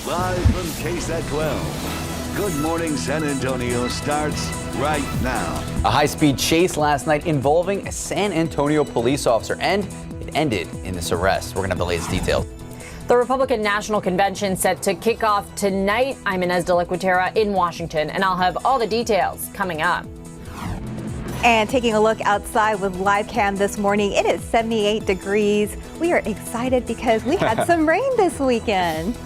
Live from KSAT 12. Good Morning San Antonio starts right now. A high-speed chase last night involving a San Antonio police officer, and it ended in this arrest. We're going to have the latest details. The Republican National Convention set to kick off tonight. I'm Inez de la Cuetera in Washington, and I'll have all the details coming up. And taking a look outside with live cam this morning, it is 78 degrees. We are excited because we had some rain this weekend.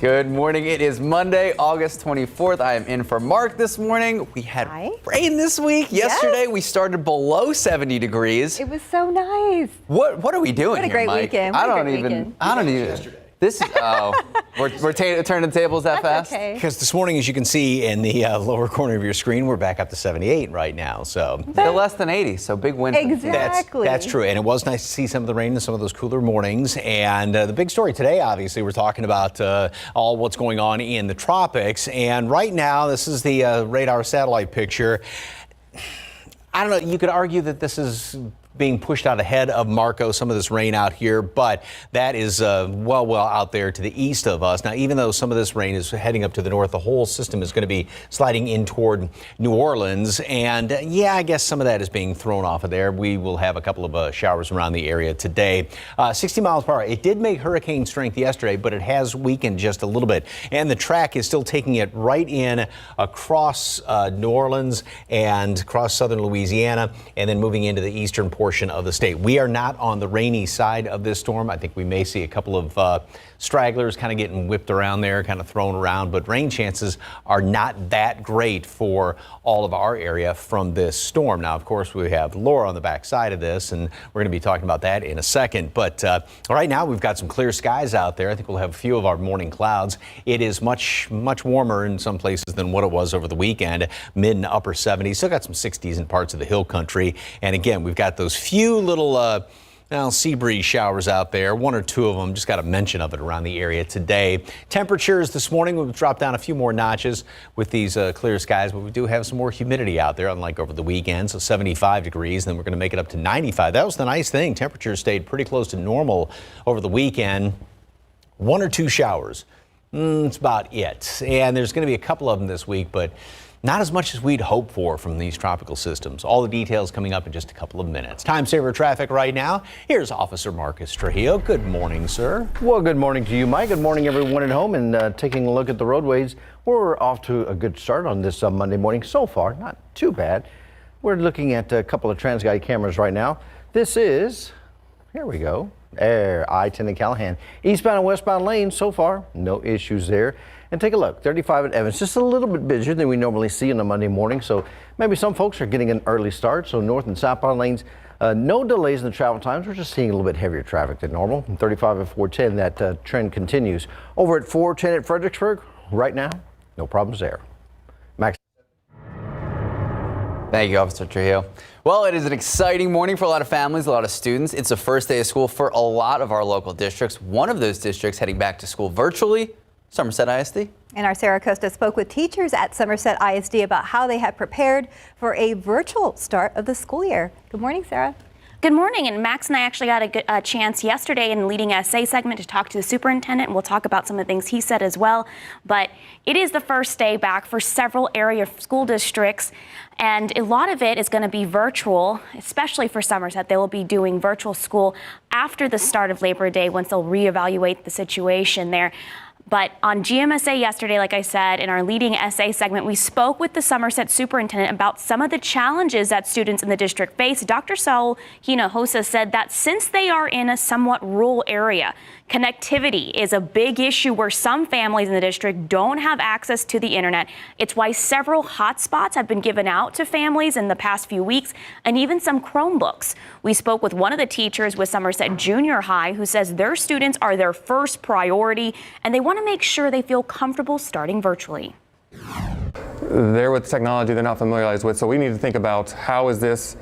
Good morning. It is Monday, August 24th. I am in for Mark this morning. We had rain this week. Yesterday, we started below 70 degrees. It was so nice. What are we doing here, Mike? What a great weekend. I don't even. This is, we're turning the tables that fast? Okay. Because this morning, as you can see in the lower corner of your screen, we're back up to 78 right now. So they're less than 80, so big win. Exactly. That's true. And it was nice to see some of the rain in some of those cooler mornings. And the big story today, obviously, we're talking about all what's going on in the tropics. And right now, this is the radar satellite picture. I don't know. You could argue that this is being pushed out ahead of Marco, some of this rain out here, but that is well out there to the east of us. Now, even though some of this rain is heading up to the north, the whole system is going to be sliding in toward New Orleans. And yeah, I guess some of that is being thrown off of there. We will have a couple of showers around the area today. 60 miles per hour. It did make hurricane strength yesterday, but it has weakened just a little bit. And the track is still taking it right in across New Orleans and across southern Louisiana, and then moving into the eastern portion of the state. We are not on the rainy side of this storm. I think we may see a couple of stragglers kind of getting whipped around there, kind of thrown around, but rain chances are not that great for all of our area from this storm. Now, of course, we have Laura on the back side of this, and we're going to be talking about that in a second. But right now, we've got some clear skies out there. I think we'll have a few of our morning clouds. It is much much warmer in some places than what it was over the weekend, mid and upper 70s. Still got some 60s in parts of the hill country. And again, we've got those few little sea breeze showers out there, one or two of them. Just got a mention of it around the area today. Temperatures this morning will drop down a few more notches with these clear skies, but we do have some more humidity out there, unlike over the weekend. So 75 degrees, and then we're going to make it up to 95. That was the nice thing. Temperatures stayed pretty close to normal over the weekend. One or two showers. That's about it. And there's going to be a couple of them this week, but not as much as we'd hope for from these tropical systems. All the details coming up in just a couple of minutes. Time saver traffic right now. Here's Officer Marcus Trujillo. Good morning, sir. Well, good morning to you, Mike. Good morning, everyone at home. And taking a look at the roadways, we're off to a good start on this Monday morning so far. Not too bad. We're looking at a couple of TransGuide cameras right now. This is, here we go, I-10 and Callahan. Eastbound and westbound lanes so far, no issues there. And take a look, 35 at Evans, just a little bit busier than we normally see on a Monday morning. So maybe some folks are getting an early start. So north and southbound lanes, no delays in the travel times. We're just seeing a little bit heavier traffic than normal. And 35 at 410, that trend continues. Over at 410 at Fredericksburg, right now, no problems there. Max. Thank you, Officer Trujillo. Well, it is an exciting morning for a lot of families, a lot of students. It's the first day of school for a lot of our local districts. One of those districts heading back to school virtually, Somerset ISD. And our Sarah Costa spoke with teachers at Somerset ISD about how they have prepared for a virtual start of the school year. Good morning, Sarah. Good morning, and Max and I actually got a chance yesterday in the leading essay segment to talk to the superintendent, and we'll talk about some of the things he said as well. But it is the first day back for several area school districts, and a lot of it is going to be virtual, especially for Somerset. They will be doing virtual school after the start of Labor Day once they'll reevaluate the situation there. But on GMSA yesterday, like I said, in our leading essay segment, we spoke with the Somerset superintendent about some of the challenges that students in the district face. Dr. Saul Hinojosa said that since they are in a somewhat rural area, connectivity is a big issue where some families in the district don't have access to the internet. It's why several hotspots have been given out to families in the past few weeks, and even some Chromebooks. We spoke with one of the teachers with Somerset Junior High who says their students are their first priority, and they want to make sure they feel comfortable starting virtually. They're with technology they're not familiarized with, so we need to think about how is this,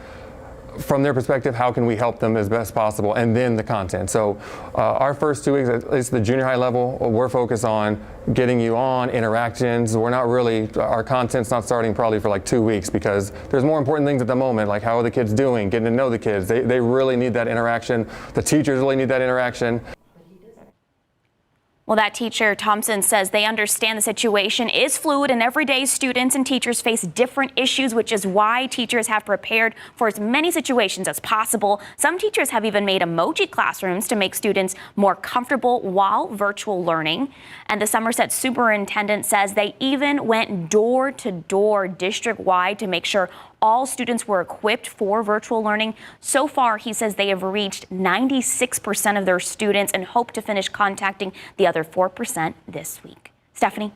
from their perspective, how can we help them as best possible, and then the content. So our first 2 weeks, at least the junior high level, we're focused on getting you on interactions. We're not really, our content's not starting probably for like 2 weeks because there's more important things at the moment, like how are the kids doing, getting to know the kids. They really need that interaction. The teachers really need that interaction. Well, that teacher, Thompson, says they understand the situation is fluid and every day students and teachers face different issues, which is why teachers have prepared for as many situations as possible. Some teachers have even made emoji classrooms to make students more comfortable while virtual learning. And the Somerset superintendent says they even went door to door district-wide to make sure all students were equipped for virtual learning. So far, he says they have reached 96% of their students and hope to finish contacting the other 4% this week. Stephanie?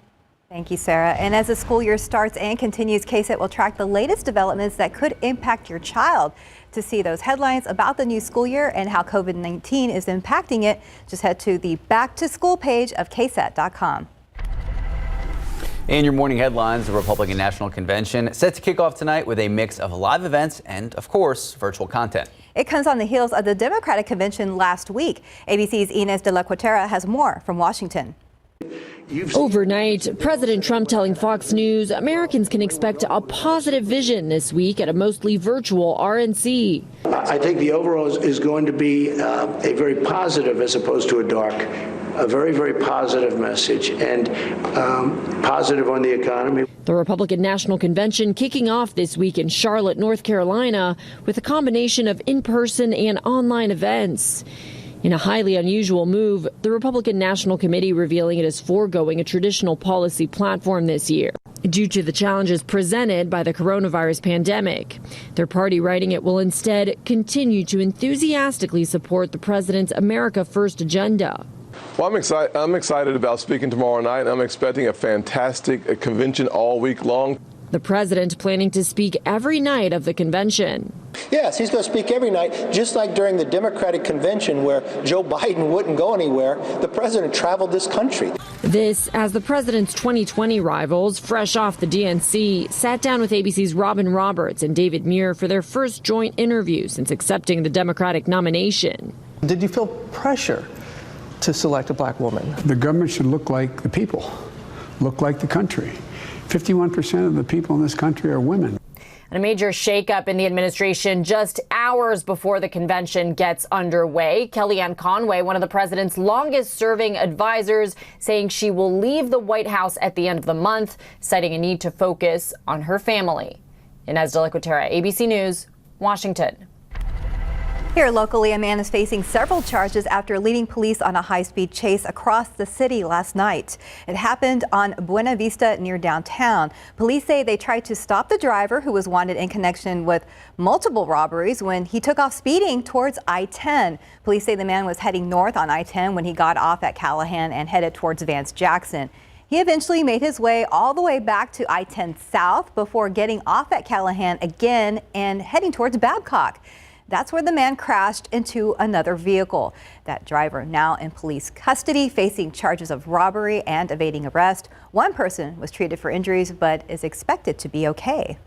Thank you, Sarah. And as the school year starts and continues, KSAT will track the latest developments that could impact your child. To see those headlines about the new school year and how COVID-19 is impacting it, just head to the Back to School page of KSAT.com. In your morning headlines, the Republican National Convention set to kick off tonight with a mix of live events and, of course, virtual content. It comes on the heels of the Democratic Convention last week. ABC's Inez de la Cuatera has more from Washington. Overnight, President Trump telling Fox News Americans can expect a positive vision this week at a mostly virtual RNC. I think the overall is going to be a very positive as opposed to a dark, a very, very positive message, and positive on the economy. The Republican National Convention kicking off this week in Charlotte, North Carolina, with a combination of in-person and online events. In a highly unusual move, the Republican National Committee revealing it is foregoing a traditional policy platform this year due to the challenges presented by the coronavirus pandemic. Their party writing it will instead continue to enthusiastically support the president's America First agenda. Well, I'm excited about speaking tomorrow night. I'm expecting a fantastic convention all week long. The president planning to speak every night of the convention. Yes, he's going to speak every night, just like during the Democratic convention where Joe Biden wouldn't go anywhere. The president traveled this country. This as the president's 2020 rivals, fresh off the DNC, sat down with ABC's Robin Roberts and David Muir for their first joint interview since accepting the Democratic nomination. Did you feel pressure to select a black woman? The government should look like the people, look like the country. 51% of the people in this country are women. And a major shakeup in the administration just hours before the convention gets underway. Kellyanne Conway, one of the president's longest serving advisors, saying she will leave the White House at the end of the month, citing a need to focus on her family. Inez de la Cuatera, ABC News, Washington. Here locally, a man is facing several charges after leading police on a high-speed chase across the city last night. It happened on Buena Vista near downtown. Police say they tried to stop the driver, who was wanted in connection with multiple robberies, when he took off speeding towards I-10. Police say the man was heading north on I-10 when he got off at Callahan and headed towards Vance Jackson. He eventually made his way all the way back to I-10 South before getting off at Callahan again and heading towards Babcock. That's where the man crashed into another vehicle. That driver now in police custody, facing charges of robbery and evading arrest. One person was treated for injuries, but is expected to be okay.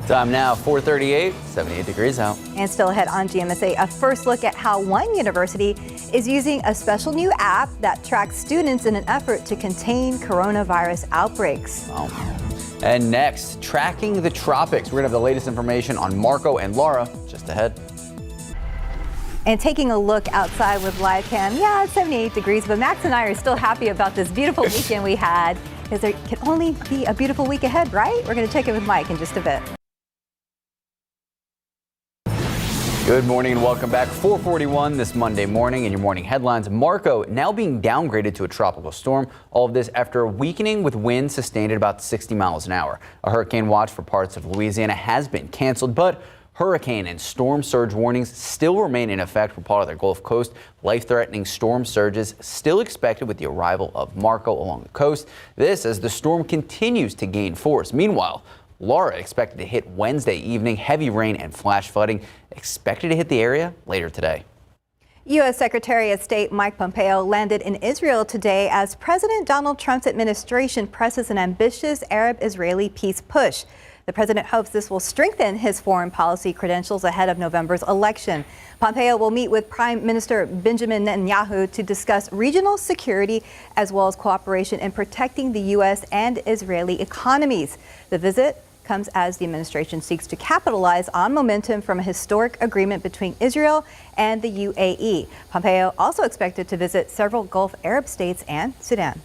Time now, 4:38, 78 degrees out. And still ahead on GMSA, a first look at how one university is using a special new app that tracks students in an effort to contain coronavirus outbreaks. Wow. And next, tracking the tropics. We're going to have the latest information on Marco and Laura just ahead. And taking a look outside with live cam, yeah, it's 78 degrees, but Max and I are still happy about this beautiful weekend we had, because there can only be a beautiful week ahead, right? We're going to check in with Mike in just a bit. Good morning and welcome back. 4:41 this Monday morning in your morning headlines. Marco now being downgraded to a tropical storm. All of this after weakening with winds sustained at about 60 miles an hour. A hurricane watch for parts of Louisiana has been canceled, but hurricane and storm surge warnings still remain in effect for part of the Gulf Coast. Life-threatening storm surges still expected with the arrival of Marco along the coast. This as the storm continues to gain force. Meanwhile, Laura expected to hit Wednesday evening. Heavy rain and flash flooding expected to hit the area later today. U.S. Secretary of State Mike Pompeo landed in Israel today as President Donald Trump's administration presses an ambitious Arab-Israeli peace push. The president hopes this will strengthen his foreign policy credentials ahead of November's election. Pompeo will meet with Prime Minister Benjamin Netanyahu to discuss regional security as well as cooperation in protecting the U.S. and Israeli economies. The visit comes as the administration seeks to capitalize on momentum from a historic agreement between Israel and the UAE. Pompeo also expected to visit several Gulf Arab states and Sudan.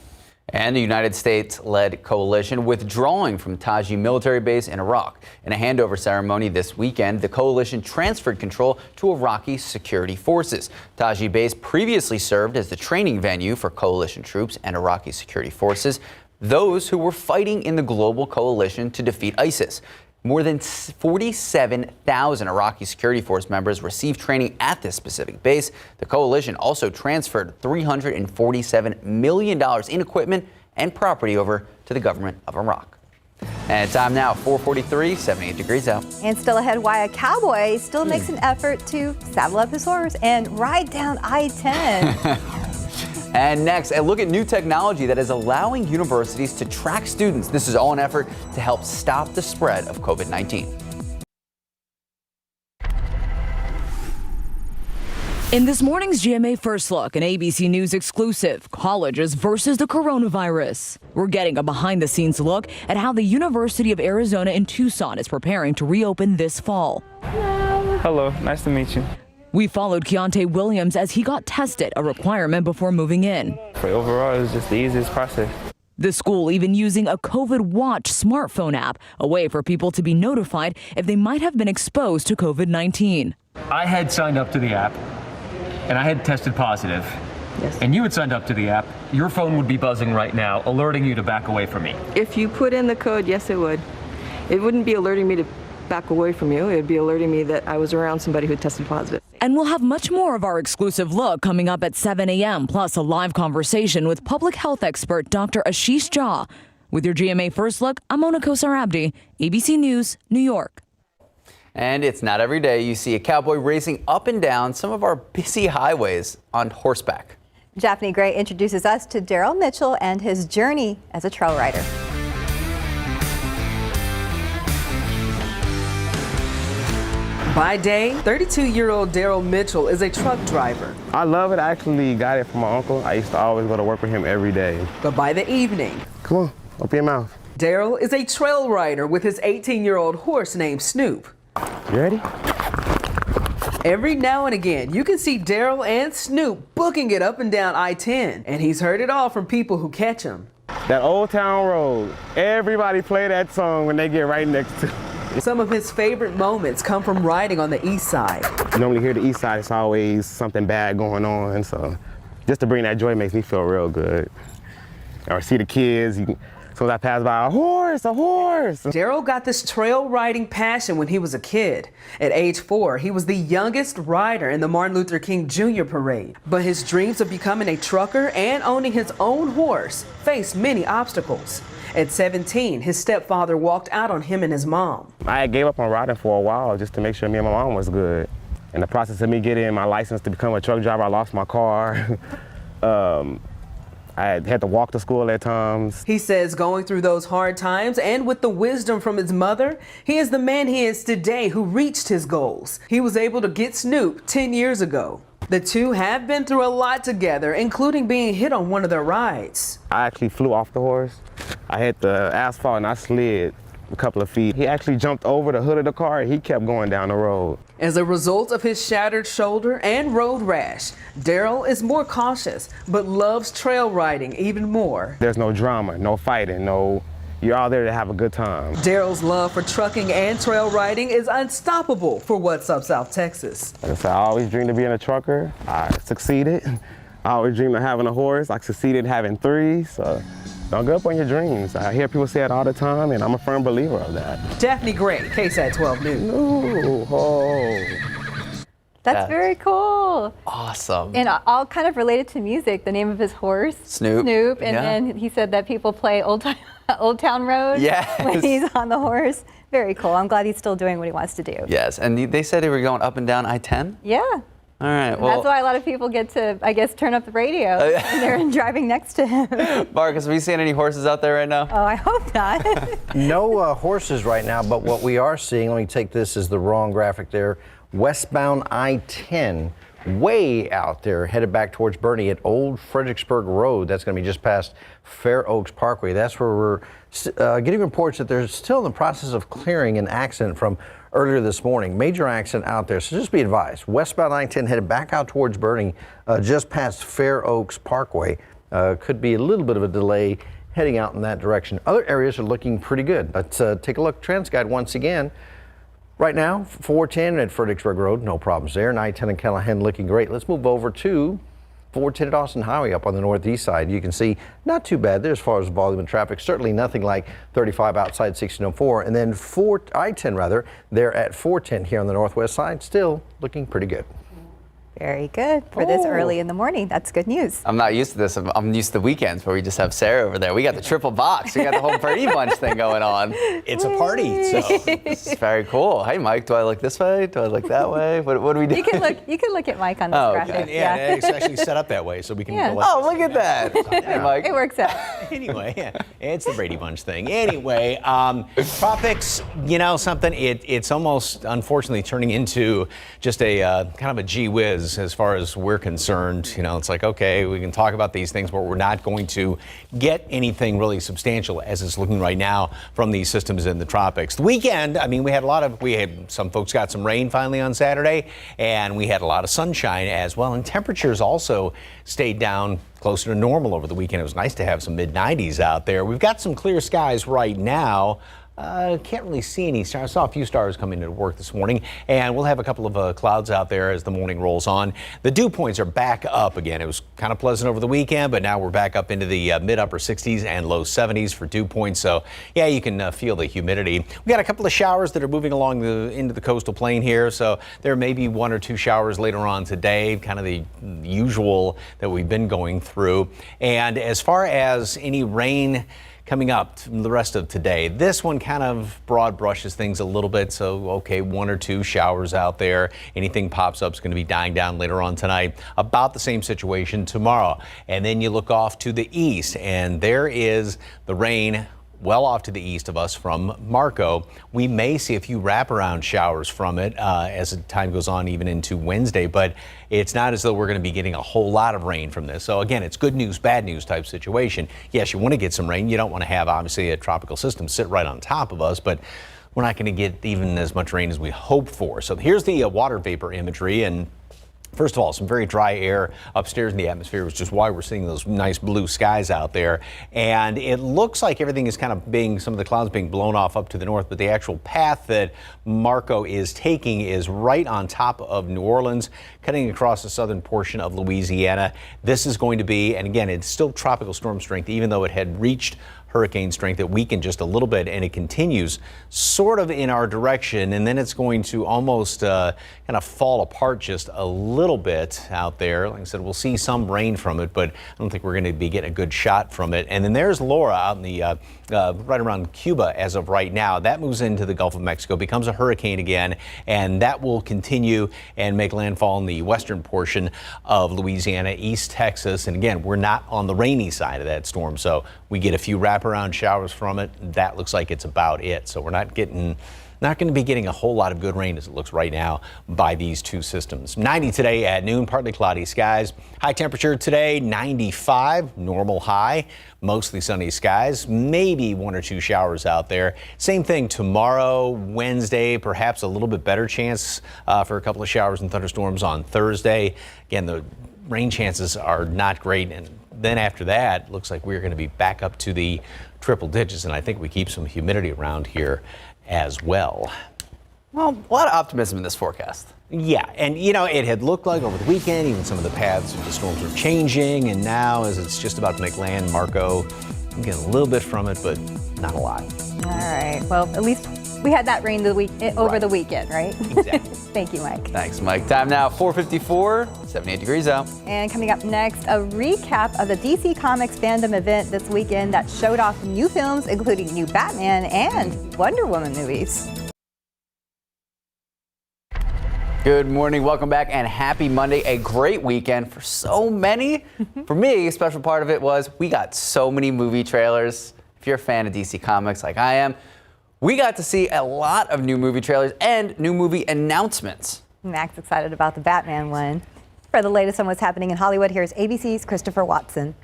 And the United States-led coalition withdrawing from Taji military base in Iraq. In a handover ceremony this weekend, the coalition transferred control to Iraqi security forces. Taji base previously served as the training venue for coalition troops and Iraqi security forces, those who were fighting in the global coalition to defeat ISIS. More than 47,000 Iraqi security force members received training at this specific base. The coalition also transferred $347 million in equipment and property over to the government of Iraq. And time now, 4:43, 78 degrees out. And still ahead, why a cowboy still makes an effort to saddle up his horse and ride down I-10. And next, a look at new technology that is allowing universities to track students. This is all an effort to help stop the spread of COVID-19. In this morning's GMA First Look, an ABC News exclusive, colleges versus the coronavirus. We're getting a behind-the-scenes look at how the University of Arizona in Tucson is preparing to reopen this fall. Hello, nice to meet you. We followed Keontae Williams as he got tested, a requirement before moving in. For overall, it's just the easiest process. The school even using a COVID Watch smartphone app, a way for people to be notified if they might have been exposed to COVID-19. I had signed up to the app, and I had tested positive. Yes. And you had signed up to the app. Your phone would be buzzing right now, alerting you to back away from me. If you put in the code, yes, it would. It wouldn't be alerting me to back away from you. It would be alerting me that I was around somebody who tested positive. And we'll have much more of our exclusive look coming up at 7 a.m., plus a live conversation with public health expert Dr. Ashish Jha. With your GMA First Look, I'm Mona Kosar Abdi, ABC News, New York. And it's not every day you see a cowboy racing up and down some of our busy highways on horseback. Daphne Gray introduces us to Daryl Mitchell and his journey as a trail rider. By day, 32-year-old Daryl Mitchell is a truck driver. I love it. I actually got it from my uncle. I used to always go to work with him every day. But by the evening, come on, open your mouth. Daryl is a trail rider with his 18-year-old horse named Snoop. You ready? Every now and again, you can see Daryl and Snoop booking it up and down I-10, and he's heard it all from people who catch him. That Old Town Road, everybody play that song when they get right next to it. Some of his favorite moments come from riding on the east side. You normally hear the east side, it's always something bad going on, so just to bring that joy makes me feel real good. Or see the kids, so I pass by, a horse. Daryl got this trail riding passion when he was a kid. At age 4, he was the youngest rider in the Martin Luther King Jr. parade. But his dreams of becoming a trucker and owning his own horse faced many obstacles. At 17, his stepfather walked out on him and his mom. I gave up on riding for a while just to make sure me and my mom was good. In the process of me getting my license to become a truck driver, I lost my car. I had to walk to school at times. He says going through those hard times and with the wisdom from his mother, he is the man he is today who reached his goals. He was able to get Snoop 10 years ago. The two have been through a lot together, including being hit on one of their rides. I actually flew off the horse. I hit the asphalt and I slid a couple of feet. He actually jumped over the hood of the car and he kept going down the road. As a result of his shattered shoulder and road rash, Daryl is more cautious, but loves trail riding even more. There's no drama, no fighting, you're all there to have a good time. Daryl's love for trucking and trail riding is unstoppable for What's Up South Texas. Like I said, I always dreamed of being a trucker. I succeeded. I always dreamed of having a horse. I succeeded having 3, so don't give up on your dreams. I hear people say it all the time, and I'm a firm believer of that. Daphne Gray, KSAT 12 News. That's very cool. Awesome. And all kind of related to music, the name of his horse, Snoop. And then he said that people play Old Town Road when he's on the horse. Very cool. I'm glad he's still doing what he wants to do. Yes, and they said they were going up and down I-10? Yeah. All right, well. That's why a lot of people get to, I guess, turn up the radio when they're driving next to him. Marcus, have you seen any horses out there right now? Oh, I hope not. No horses right now, but what we are seeing, let me take this as the wrong graphic there, westbound I-10 way out there, headed back towards Bernie at Old Fredericksburg Road. That's going to be just past Fair Oaks Parkway. That's where we're getting reports that they're still in the process of clearing an accident from earlier this morning. Major accident out there, so just be advised. Westbound I-10 headed back out towards Bernie, just past Fair Oaks Parkway. Could be a little bit of a delay heading out in that direction. Other areas are looking pretty good. Let's take a look. TransGuide once again. Right now, 410 at Fredericksburg Road, no problems there. And I-10 in Callahan looking great. Let's move over to 410 at Austin Highway up on the northeast side. You can see not too bad there as far as volume of traffic. Certainly nothing like 35 outside 1604. And then I-10 rather, there at 410 here on the northwest side, still looking pretty good. Very good for this early in the morning. That's good news. I'm not used to this. I'm used to the weekends where we just have Sarah over there. We got the triple box. We got the whole Brady Bunch thing going on. It's a party, so it's very cool. Hey, Mike, do I look this way? Do I look that way? What do we do? You can look at Mike on this graphic. Okay. Yeah, it's actually set up that way so we can. Yeah. Oh, look at that. Hey, Mike. It works out. Anyway, yeah, it's the Brady Bunch thing. Anyway, tropics, you know something, it's almost unfortunately turning into just a kind of a gee whiz as far as we're concerned. You know, it's like, okay, we can talk about these things, but we're not going to get anything really substantial as it's looking right now from these systems in the tropics. The weekend, I mean, we had some folks got some rain finally on Saturday, and we had a lot of sunshine as well, and temperatures also stayed down closer to normal over the weekend. It was nice to have some mid-90s out there. We've got some clear skies right now. Can't really see any stars. I saw a few stars coming into work this morning, and we'll have a couple of clouds out there as the morning rolls on. The dew points are back up again. It was kind of pleasant over the weekend, but now we're back up into the mid-upper 60s and low 70s for dew points. So, yeah, you can feel the humidity. We got a couple of showers that are moving along into the coastal plain here, so there may be one or two showers later on today, kind of the usual that we've been going through. And as far as any rain coming up the rest of today, this one kind of broad brushes things a little bit. So, okay, one or two showers out there. Anything pops up is going to be dying down later on tonight. About the same situation tomorrow. And then you look off to the east, and there is the rain well off to the east of us from Marco. We may see a few wraparound showers from it as the time goes on, even into Wednesday, but it's not as though we're going to be getting a whole lot of rain from this. So again, it's good news, bad news type situation. Yes, you want to get some rain. You don't want to have, obviously, a tropical system sit right on top of us, but we're not going to get even as much rain as we hope for. So here's the water vapor imagery. And first of all, some very dry air upstairs in the atmosphere, which is why we're seeing those nice blue skies out there. And it looks like everything is kind of some of the clouds being blown off up to the north, but the actual path that Marco is taking is right on top of New Orleans, cutting across the southern portion of Louisiana. This is going to be, and again, it's still tropical storm strength, even though it had reached hurricane strength. It weakened just a little bit, and it continues sort of in our direction, and then it's going to almost kind of fall apart just a little bit out there. Like I said, we'll see some rain from it, but I don't think we're going to be getting a good shot from it. And then there's Laura out in the right around Cuba as of right now. That moves into the Gulf of Mexico, becomes a hurricane again, and that will continue and make landfall in the western portion of Louisiana, East Texas. And again, we're not on the rainy side of that storm, so we get a few wraparound showers from it. That looks like it's about it. So we're not going to be getting a whole lot of good rain as it looks right now by these two systems. 90 today at noon, partly cloudy skies. High temperature today, 95, normal high. Mostly sunny skies, maybe one or two showers out there. Same thing tomorrow, Wednesday, perhaps a little bit better chance for a couple of showers and thunderstorms on Thursday. Again, the rain chances are not great. And then after that, looks like we're going to be back up to the triple digits. And I think we keep some humidity around here as well. Well, a lot of optimism in this forecast. Yeah, and you know, it had looked like over the weekend, even some of the paths of the storms were changing, and now as it's just about to make land, Marco, I'm getting a little bit from it, but not a lot. All right, well, at least we had that rain over the weekend, right? Exactly. Thank you, Mike. Thanks, Mike. Time now, 4:54, 78 degrees out. And coming up next, a recap of the DC Comics fandom event this weekend that showed off new films, including new Batman and Wonder Woman movies. Good morning, welcome back, and happy Monday. A great weekend for so many. For me, a special part of it was we got so many movie trailers. If you're a fan of DC Comics like I am, we got to see a lot of new movie trailers and new movie announcements. Mac's excited about the Batman one. For the latest on what's happening in Hollywood, here's ABC's Christopher Watson.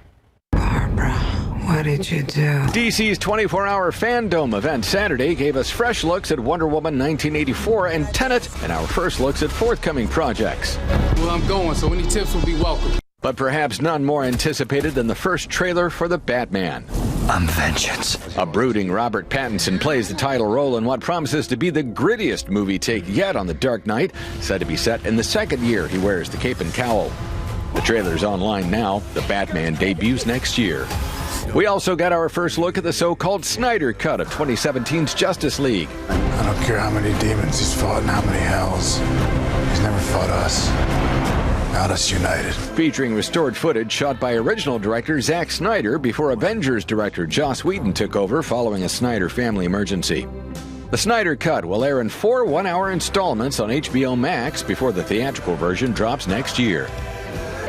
What did you do? DC's 24-hour Fandom event Saturday gave us fresh looks at Wonder Woman 1984 and Tenet, and our first looks at forthcoming projects. Well, I'm going, so any tips will be welcome. But perhaps none more anticipated than the first trailer for The Batman. I'm vengeance. A brooding Robert Pattinson plays the title role in what promises to be the grittiest movie take yet on The Dark Knight, said to be set in the second year he wears the cape and cowl. The trailer's online now. The Batman debuts next year. We also got our first look at the so-called Snyder Cut of 2017's Justice League. I don't care how many demons he's fought and how many hells. He's never fought us. Not us united. Featuring restored footage shot by original director Zack Snyder before Avengers director Joss Whedon took over following a Snyder family emergency. The Snyder Cut will air in 4 one-hour installments on HBO Max before the theatrical version drops next year.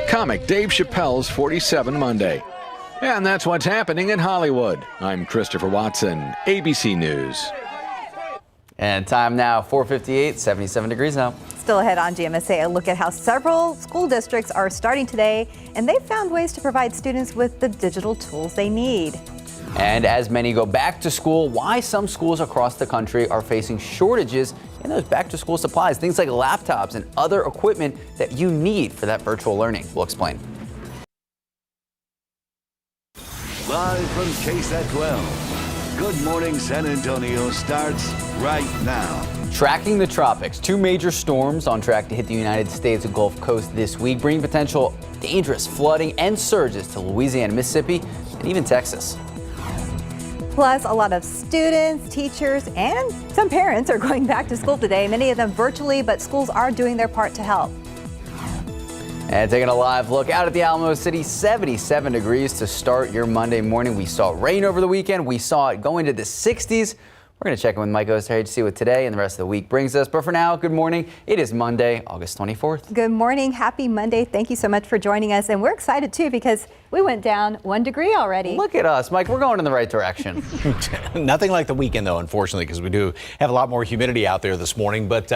Comic Dave Chappelle's 47 Monday. And that's what's happening in Hollywood. I'm Christopher Watson, ABC News. And time now, 4:58, 77 degrees now. Still ahead on GMSA, a look at how several school districts are starting today, and they've found ways to provide students with the digital tools they need. And as many go back to school, why some schools across the country are facing shortages in those back-to-school supplies, things like laptops and other equipment that you need for that virtual learning. We'll explain. Live from KSAT 12. Good Morning San Antonio starts right now. Tracking the tropics. 2 major storms on track to hit the United States Gulf Coast this week, bringing potential dangerous flooding and surges to Louisiana, Mississippi, and even Texas. Plus, a lot of students, teachers, and some parents are going back to school today, many of them virtually, but schools are doing their part to help. And taking a live look out at the Alamo City, 77 degrees to start your Monday morning. We saw rain over the weekend. We saw it go into the 60s. We're going to check in with Mike Osterhage to see what today and the rest of the week brings us. But for now, good morning. It is Monday, August 24th. Good morning. Happy Monday. Thank you so much for joining us. And we're excited, too, because we went down 1 degree already. Look at us, Mike. We're going in the right direction. Nothing like the weekend, though, unfortunately, because we do have a lot more humidity out there this morning. But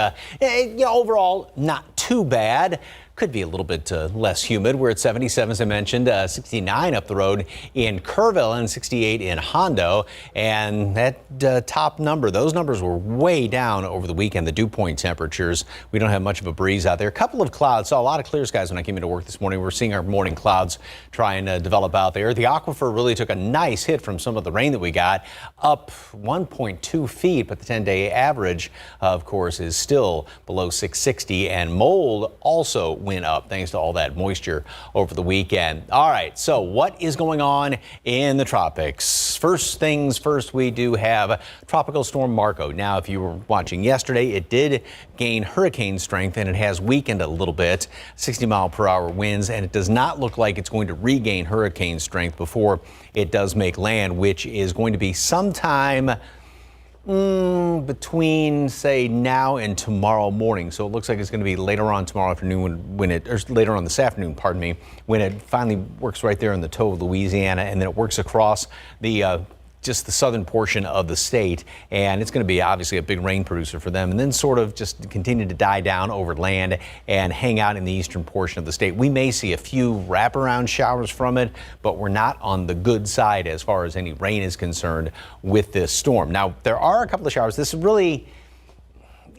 overall, not too bad. Could be a little bit less humid. We're at 77, as I mentioned, 69 up the road in Kerrville and 68 in Hondo. And that top number, those numbers were way down over the weekend, the dew point temperatures. We don't have much of a breeze out there. A couple of clouds. Saw a lot of clear skies when I came into work this morning. We're seeing our morning clouds try and develop out there. The aquifer really took a nice hit from some of the rain that we got, up 1.2 feet, but the 10-day average, of course, is still below 660, and mold also went up thanks to all that moisture over the weekend. All right, so what is going on in the tropics? First things first, we do have Tropical Storm Marco. Now, if you were watching yesterday, it did gain hurricane strength and it has weakened a little bit, 60-mile-per-hour winds, and it does not look like it's going to regain hurricane strength before it does make land, which is going to be sometime between, say, now and tomorrow morning. So it looks like it's going to be later on tomorrow afternoon or later on this afternoon, pardon me, when it finally works right there in the toe of Louisiana, and then it works across the just the southern portion of the state, and it's going to be obviously a big rain producer for them, and then sort of just continue to die down over land and hang out in the eastern portion of the state. We may see a few wraparound showers from it, but we're not on the good side as far as any rain is concerned with this storm. Now, there are a couple of showers. This really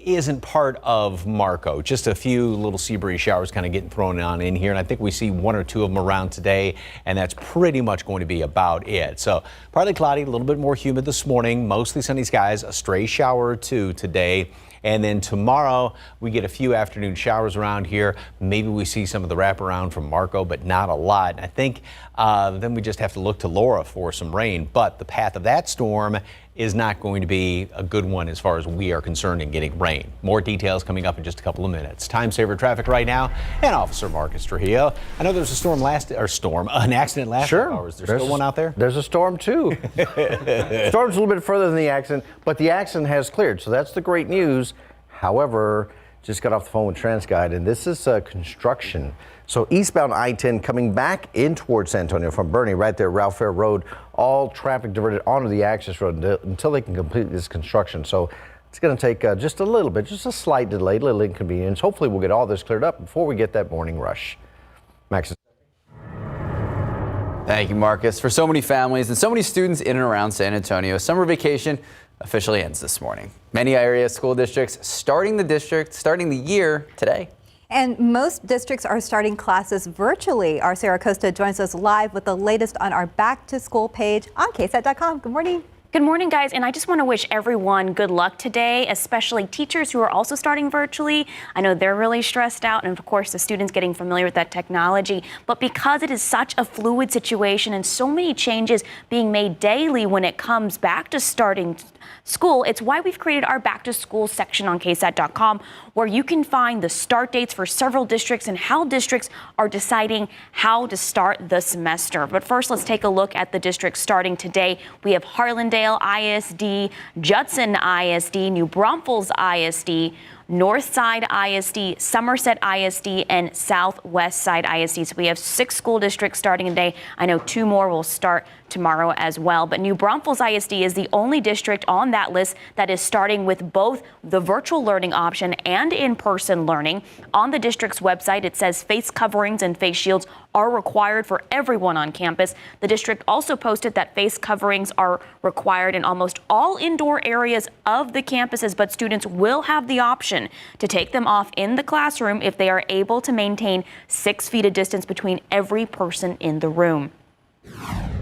isn't part of Marco. Just a few little sea breeze showers kind of getting thrown on in here, and I think we see 1 or 2 of them around today, and that's pretty much going to be about it. So partly cloudy, a little bit more humid this morning, mostly sunny skies, a stray shower or 2 today. And then tomorrow, we get a few afternoon showers around here. Maybe we see some of the wraparound from Marco, but not a lot. And I think then we just have to look to Laura for some rain. But the path of that storm is not going to be a good one as far as we are concerned in getting rain. More details coming up in just a couple of minutes. Time saver traffic right now, and Officer Marcus Trujillo. I know there's a an accident last hour. Is there still one out there? There's a storm too. Storm's a little bit further than the accident, but the accident has cleared, so that's the great news. However, just got off the phone with TransGuide, and this is construction. So eastbound I-10 coming back in towards San Antonio from Bernie, right there, Ralph Fair Road, all traffic diverted onto the access road until they can complete this construction. So It's going to take just a little bit, just a slight delay, a little inconvenience. Hopefully we'll get all this cleared up before we get that morning rush. Max. Thank you, Marcus. For so many families and so many students in and around San Antonio, summer vacation officially ends this morning. Many area school districts starting the year today. And most districts are starting classes virtually. Our Sarah Costa joins us live with the latest on our back to school page on KSAT.com. Good morning. Good morning, guys, and I just want to wish everyone good luck today, especially teachers who are also starting virtually. I know they're really stressed out, and of course the students getting familiar with that technology, but because it is such a fluid situation and so many changes being made daily when it comes back to starting school, it's why we've created our back to school section on KSAT.com, where you can find the start dates for several districts and how districts are deciding how to start the semester. But first, let's take a look at the districts starting today. We have Harlandale ISD, Judson ISD, New Braunfels ISD, Northside ISD, Somerset ISD, and Southwest Side ISD. So we have 6 school districts starting today. I know 2 more will start tomorrow as well. But New Braunfels ISD is the only district on that list that is starting with both the virtual learning option and in-person learning. On the district's website, it says face coverings and face shields are required for everyone on campus. The district also posted that face coverings are required in almost all indoor areas of the campuses, but students will have the option to take them off in the classroom if they are able to maintain 6 feet of distance between every person in the room.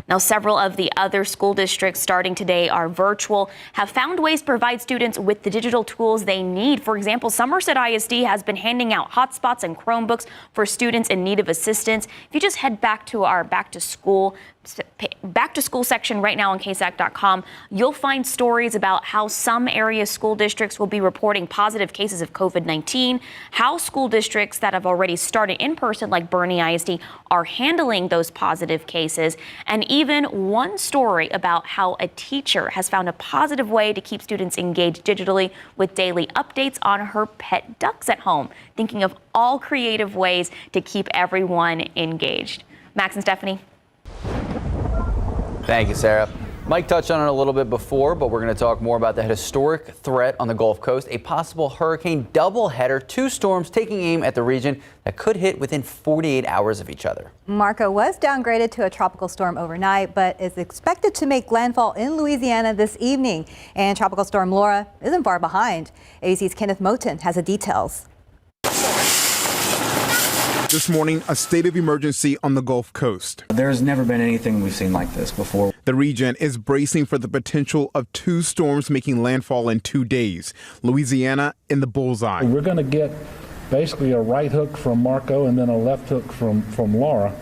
Now, several of the other school districts starting today are virtual, have found ways to provide students with the digital tools they need. For example, Somerset ISD has been handing out hotspots and Chromebooks for students in need of assistance. If you just head back to our back to school section right now on KSAT.com, you'll find stories about how some area school districts will be reporting positive cases of COVID-19, how school districts that have already started in person, like Bernie ISD, are handling those positive cases, and even one story about how a teacher has found a positive way to keep students engaged digitally with daily updates on her pet ducks at home, thinking of all creative ways to keep everyone engaged. Max and Stephanie. Thank you, Sarah. Mike touched on it a little bit before, but we're going to talk more about the historic threat on the Gulf Coast, a possible hurricane doubleheader, 2 storms taking aim at the region that could hit within 48 hours of each other. Marco was downgraded to a tropical storm overnight, but is expected to make landfall in Louisiana this evening. And Tropical Storm Laura isn't far behind. ABC's Kenneth Moten has the details. This morning, a state of emergency on the Gulf Coast. There's never been anything we've seen like this before. The region is bracing for the potential of 2 storms making landfall in 2 days. Louisiana in the bullseye. We're going to get basically a right hook from Marco and then a left hook from Laura.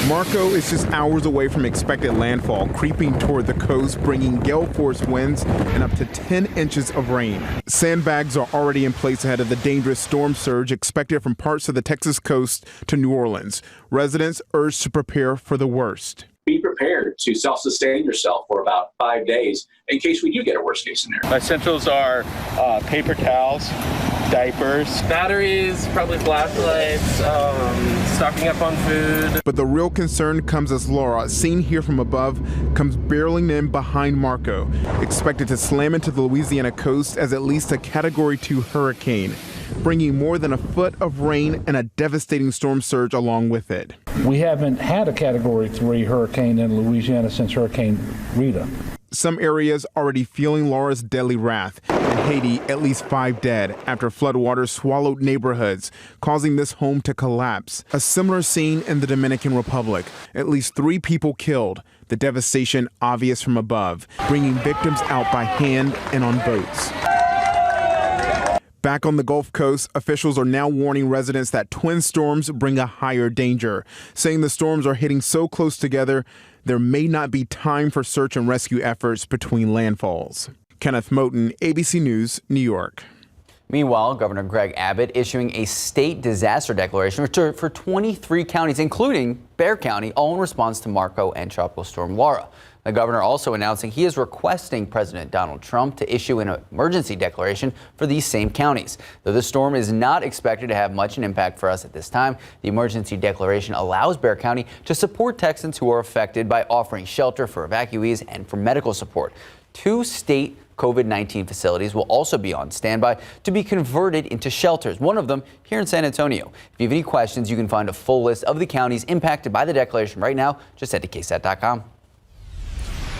Marco is just hours away from expected landfall, creeping toward the coast, bringing gale force winds and up to 10 inches of rain. Sandbags are already in place ahead of the dangerous storm surge expected from parts of the Texas coast to New Orleans. Residents urged to prepare for the worst. Be prepared to self-sustain yourself for about 5 days in case we do get a worst-case scenario. Essentials are paper towels, diapers, batteries, probably flashlights, stocking up on food. But the real concern comes as Laura, seen here from above, comes barreling in behind Marco, expected to slam into the Louisiana coast as at least a Category 2 hurricane, bringing more than a foot of rain and a devastating storm surge along with it. We haven't had a Category 3 hurricane in Louisiana since Hurricane Rita. Some areas already feeling Laura's deadly wrath. In Haiti, at least 5 dead after floodwaters swallowed neighborhoods, causing this home to collapse. A similar scene in the Dominican Republic. At least 3 people killed. The devastation obvious from above, bringing victims out by hand and on boats. Back on the Gulf Coast, officials are now warning residents that twin storms bring a higher danger, saying the storms are hitting so close together, there may not be time for search and rescue efforts between landfalls. Kenneth Moten, ABC News, New York. Meanwhile, Governor Greg Abbott issuing a state disaster declaration for 23 counties, including Bexar County, all in response to Marco and Tropical Storm Laura. The governor also announcing he is requesting President Donald Trump to issue an emergency declaration for these same counties. Though the storm is not expected to have much an impact for us at this time, the emergency declaration allows Bexar County to support Texans who are affected by offering shelter for evacuees and for medical support. 2 state COVID-19 facilities will also be on standby to be converted into shelters, one of them here in San Antonio. If you have any questions, you can find a full list of the counties impacted by the declaration right now. Just head to KSAT.com.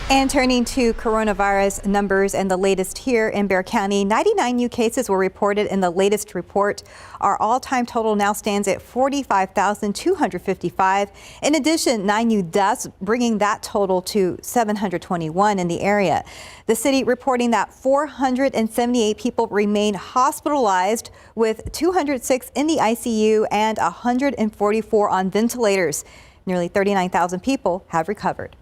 And turning to coronavirus numbers and the latest here in Bexar County, 99 new cases were reported in the latest report. Our all-time total now stands at 45,255. In addition, 9 new deaths, bringing that total to 721 in the area. The city reporting that 478 people remain hospitalized, with 206 in the ICU and 144 on ventilators. Nearly 39,000 people have recovered.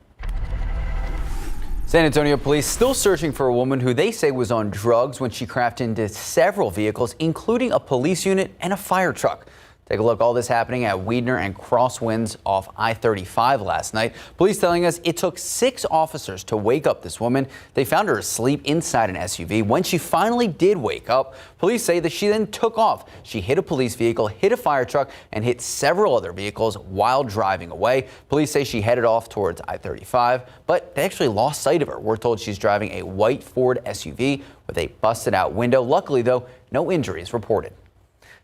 San Antonio police still searching for a woman who they say was on drugs when she crashed into several vehicles, including a police unit and a fire truck. Take a look. All this happening at Weidner and Crosswinds off I-35 last night. Police telling us it took 6 officers to wake up this woman. They found her asleep inside an SUV. When she finally did wake up, police say that she then took off. She hit a police vehicle, hit a fire truck, and hit several other vehicles while driving away. Police say she headed off towards I-35, but they actually lost sight of her. We're told she's driving a white Ford SUV with a busted out window. Luckily, though, no injuries reported.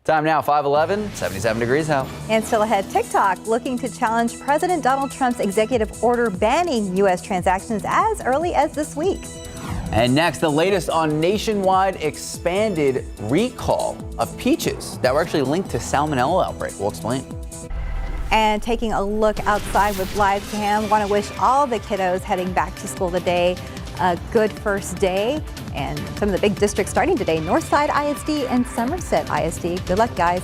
Time now, 5:11, 77 degrees out. And still ahead, TikTok looking to challenge President Donald Trump's executive order banning U.S. transactions as early as this week. And next, the latest on nationwide expanded recall of peaches that were actually linked to salmonella outbreak. We'll explain. And taking a look outside with live cam, want to wish all the kiddos heading back to school today a good first day. And some of the big districts starting today, Northside ISD and Somerset ISD. Good luck, guys.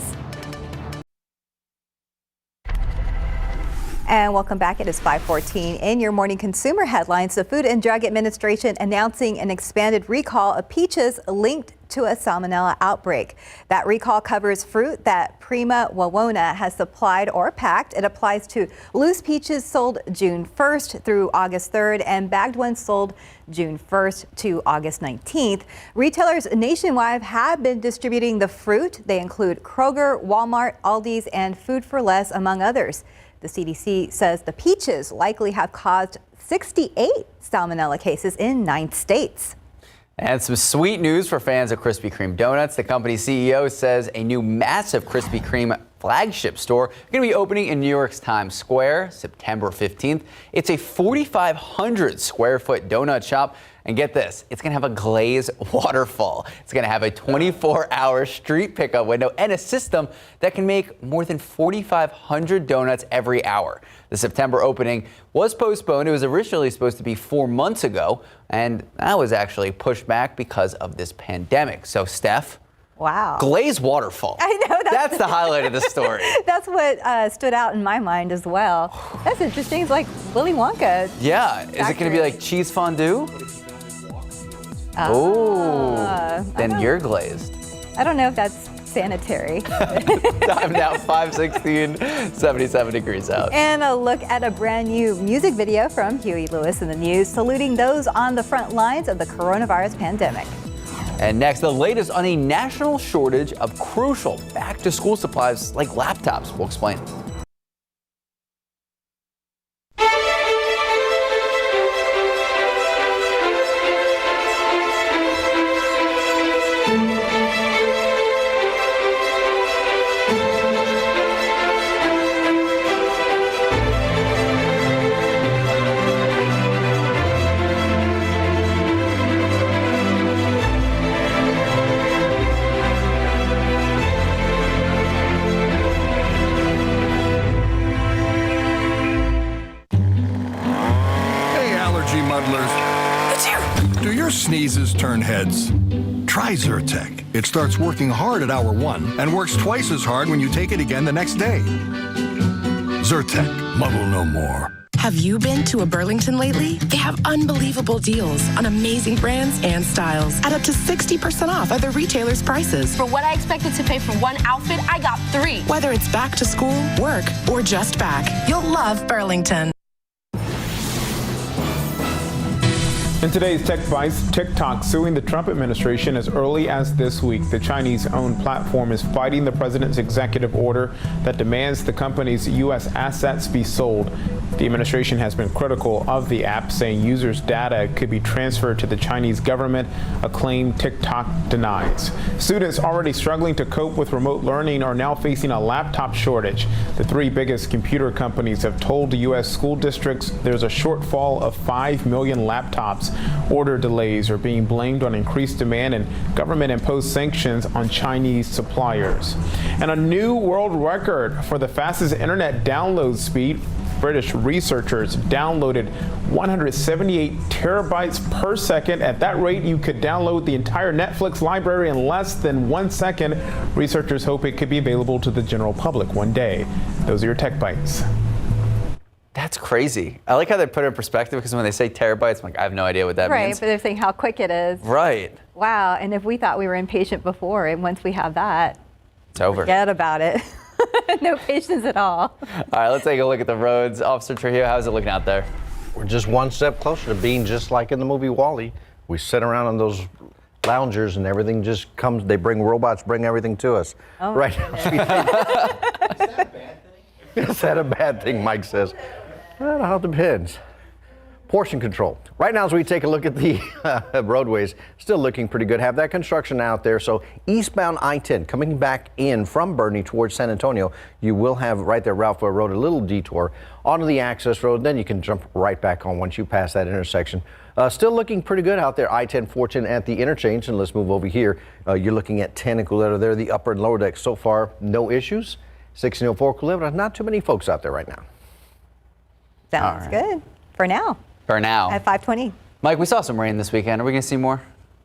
And welcome back. It is 5:14. In your morning consumer headlines, the Food and Drug Administration announcing an expanded recall of peaches linked to a salmonella outbreak. That recall covers fruit that Prima Wawona has supplied or packed. It applies to loose peaches sold June 1st through August 3rd and bagged ones sold June 1st to August 19th. Retailers nationwide have been distributing the fruit. They include Kroger, Walmart, Aldi's, and Food for Less, among others. The CDC says the peaches likely have caused 68 salmonella cases in 9 states. And some sweet news for fans of Krispy Kreme donuts. The company's CEO says a new massive Krispy Kreme flagship store is going to be opening in New York's Times Square September 15th. It's a 4,500 square foot donut shop. And get this, it's going to have a glazed waterfall. It's going to have a 24-hour street pickup window and a system that can make more than 4,500 donuts every hour. The September opening was postponed. It was originally supposed to be 4 months ago, and that was actually pushed back because of this pandemic. So, Steph. Wow. Glazed waterfall. I know. That's the highlight of the story. That's what stood out in my mind as well. That's interesting. It's like Willy Wonka. Yeah. Is it going to be like cheese fondue? Then you're glazed. I don't know if that's sanitary. Time now, 5:16, 77 degrees out. And a look at a brand new music video from Huey Lewis in the News, saluting those on the front lines of the coronavirus pandemic. And next, the latest on a national shortage of crucial back-to-school supplies like laptops. We'll explain. Sneezes turn heads. Try Zyrtec. It starts working hard at hour 1 and works twice as hard when you take it again the next day. Zyrtec. Muddle no more. Have you been to a Burlington lately? They have unbelievable deals on amazing brands and styles at up to 60% off other retailers' prices. For what I expected to pay for one outfit, I got 3. Whether it's back to school, work, or just back, you'll love Burlington. In today's Tech Bites, TikTok suing the Trump administration as early as this week. The Chinese-owned platform is fighting the president's executive order that demands the company's U.S. assets be sold. The administration has been critical of the app, saying users' data could be transferred to the Chinese government, a claim TikTok denies. Students already struggling to cope with remote learning are now facing a laptop shortage. The three biggest computer companies have told U.S. school districts there's a shortfall of 5 million laptops. Order delays are being blamed on increased demand, and government-imposed sanctions on Chinese suppliers. And a new world record for the fastest internet download speed. British researchers downloaded 178 terabytes per second. At that rate, you could download the entire Netflix library in less than 1 second. Researchers hope it could be available to the general public one day. Those are your Tech Bites. That's crazy. I like how they put it in perspective, because when they say terabytes, I'm like, I have no idea what that means. Right, but they're saying how quick it is. Right. Wow, and if we thought we were impatient before, and once we have that, it's over. Forget about it. No patience at all. All right, let's take a look at the roads. Officer Trujillo, how's it looking out there? We're just one step closer to being just like in the movie WALL-E. We sit around on those loungers and everything just comes. They bring robots, bring everything to us. Oh, right. Is that a bad thing? Is that a bad thing, Mike says? Well, it depends. Portion control. Right now, as we take a look at the roadways, still looking pretty good. Have that construction out there. So eastbound I-10 coming back in from Bernie towards San Antonio, you will have right there, Ralphville Road, a little detour onto the access road. Then you can jump right back on once you pass that intersection. Still looking pretty good out there. I-10, 410 at the interchange. And let's move over here. You're looking at 10 and Culebra there, the upper and lower deck. So far, no issues. 1604 Culebra, not too many folks out there right now. Sounds good for now. For now. At 5:20. Mike, we saw some rain this weekend. Are we going to see more?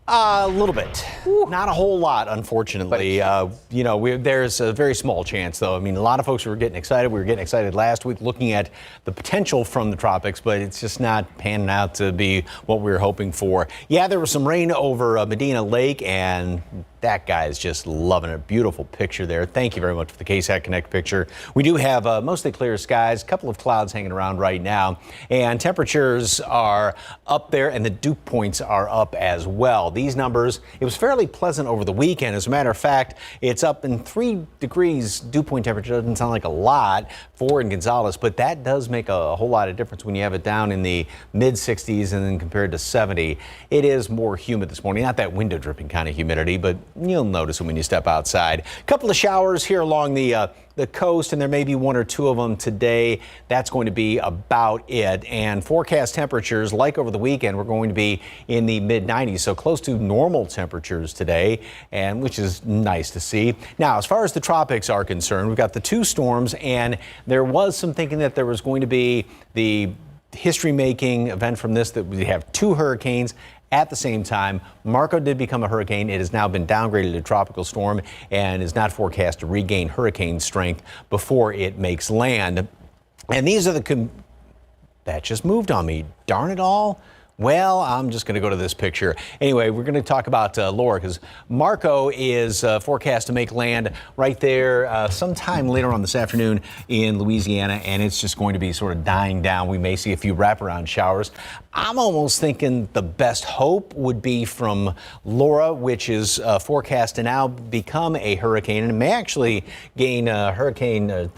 A little bit. Not a whole lot, unfortunately. There's a very small chance, though. I mean, a lot of folks were getting excited. We were getting excited last week looking at the potential from the tropics, but it's just not panning out to be what we were hoping for. Yeah, there was some rain over Medina Lake, and that guy is just loving it. Beautiful picture there. Thank you very much for the KSAT Connect picture. We do have mostly clear skies, a couple of clouds hanging around right now, and temperatures are up there, and the dew points are up as well. These numbers, it was fairly pleasant over the weekend. As a matter of fact, it's up in 3 degrees. Dew point temperature doesn't sound like a lot for in Gonzales, but that does make a whole lot of difference when you have it down in the mid 60s and then compared to 70. It is more humid this morning. Not that window dripping kind of humidity, but you'll notice it when you step outside. A couple of showers here along the coast, and there may be 1 or 2 of them today. That's going to be about it. And forecast temperatures, like over the weekend, we're going to be in the mid 90s, so close to normal temperatures today, and which is nice to see. Now, as far as the tropics are concerned, we've got the 2 storms, and there was some thinking that there was going to be the history-making event from this, that we have 2 hurricanes at the same time. Marco did become a hurricane. It has now been downgraded to tropical storm and is not forecast to regain hurricane strength before it makes land. And these are that just moved on me. Darn it all. Well, I'm just going to go to this picture. Anyway, we're going to talk about Laura, because Marco is forecast to make land right there sometime later on this afternoon in Louisiana, and it's just going to be sort of dying down. We may see a few wraparound showers. I'm almost thinking the best hope would be from Laura, which is forecast to now become a hurricane, and it may actually gain hurricane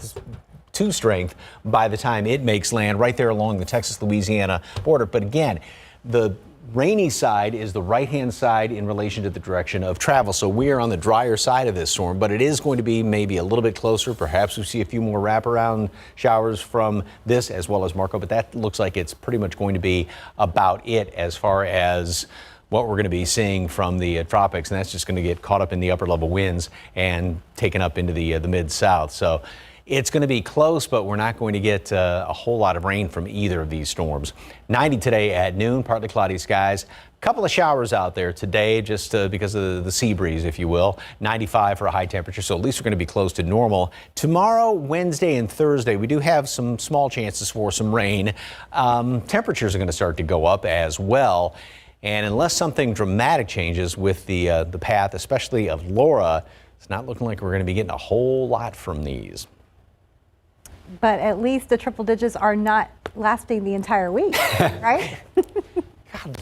2 strength by the time it makes land right there along the Texas-Louisiana border. But again, the rainy side is the right-hand side in relation to the direction of travel. So we are on the drier side of this storm, but it is going to be maybe a little bit closer. Perhaps we see a few more wraparound showers from this as well as Marco, but that looks like it's pretty much going to be about it as far as what we're going to be seeing from the tropics, and that's just going to get caught up in the upper level winds and taken up into the mid-south. So it's going to be close, but we're not going to get a whole lot of rain from either of these storms. 90 today at noon, partly cloudy skies. Couple of showers out there today, just because of the sea breeze, if you will. 95 for a high temperature, so at least we're going to be close to normal. Tomorrow, Wednesday, and Thursday, we do have some small chances for some rain. Temperatures are going to start to go up as well. And unless something dramatic changes with the path, especially of Laura, it's not looking like we're going to be getting a whole lot from these. But at least the triple digits are not lasting the entire week, right?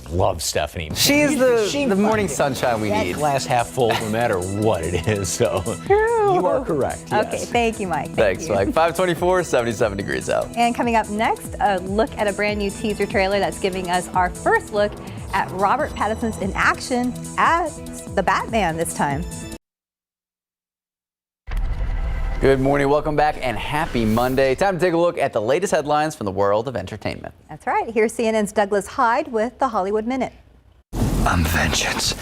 love Stephanie. She's the morning sunshine we need. Glass half full no matter what it is. So you are correct. Yes. Okay, thank you, Mike. Thanks, Mike. 524, 77 degrees out. And coming up next, a look at a brand new teaser trailer that's giving us our first look at Robert Pattinson's in action as the Batman this time. Good morning, welcome back, and happy Monday. Time to take a look at the latest headlines from the world of entertainment. That's right. Here's CNN's Douglas Hyde with the Hollywood Minute. I'm vengeance.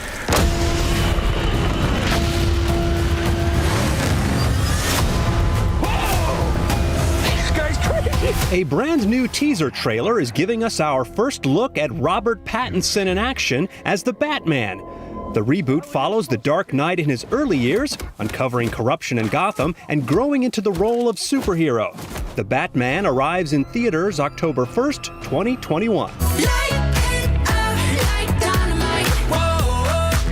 This guy's crazy. A brand new teaser trailer is giving us our first look at Robert Pattinson in action as the Batman. The reboot follows the Dark Knight in his early years, uncovering corruption in Gotham and growing into the role of superhero. The Batman arrives in theaters October 1st, 2021.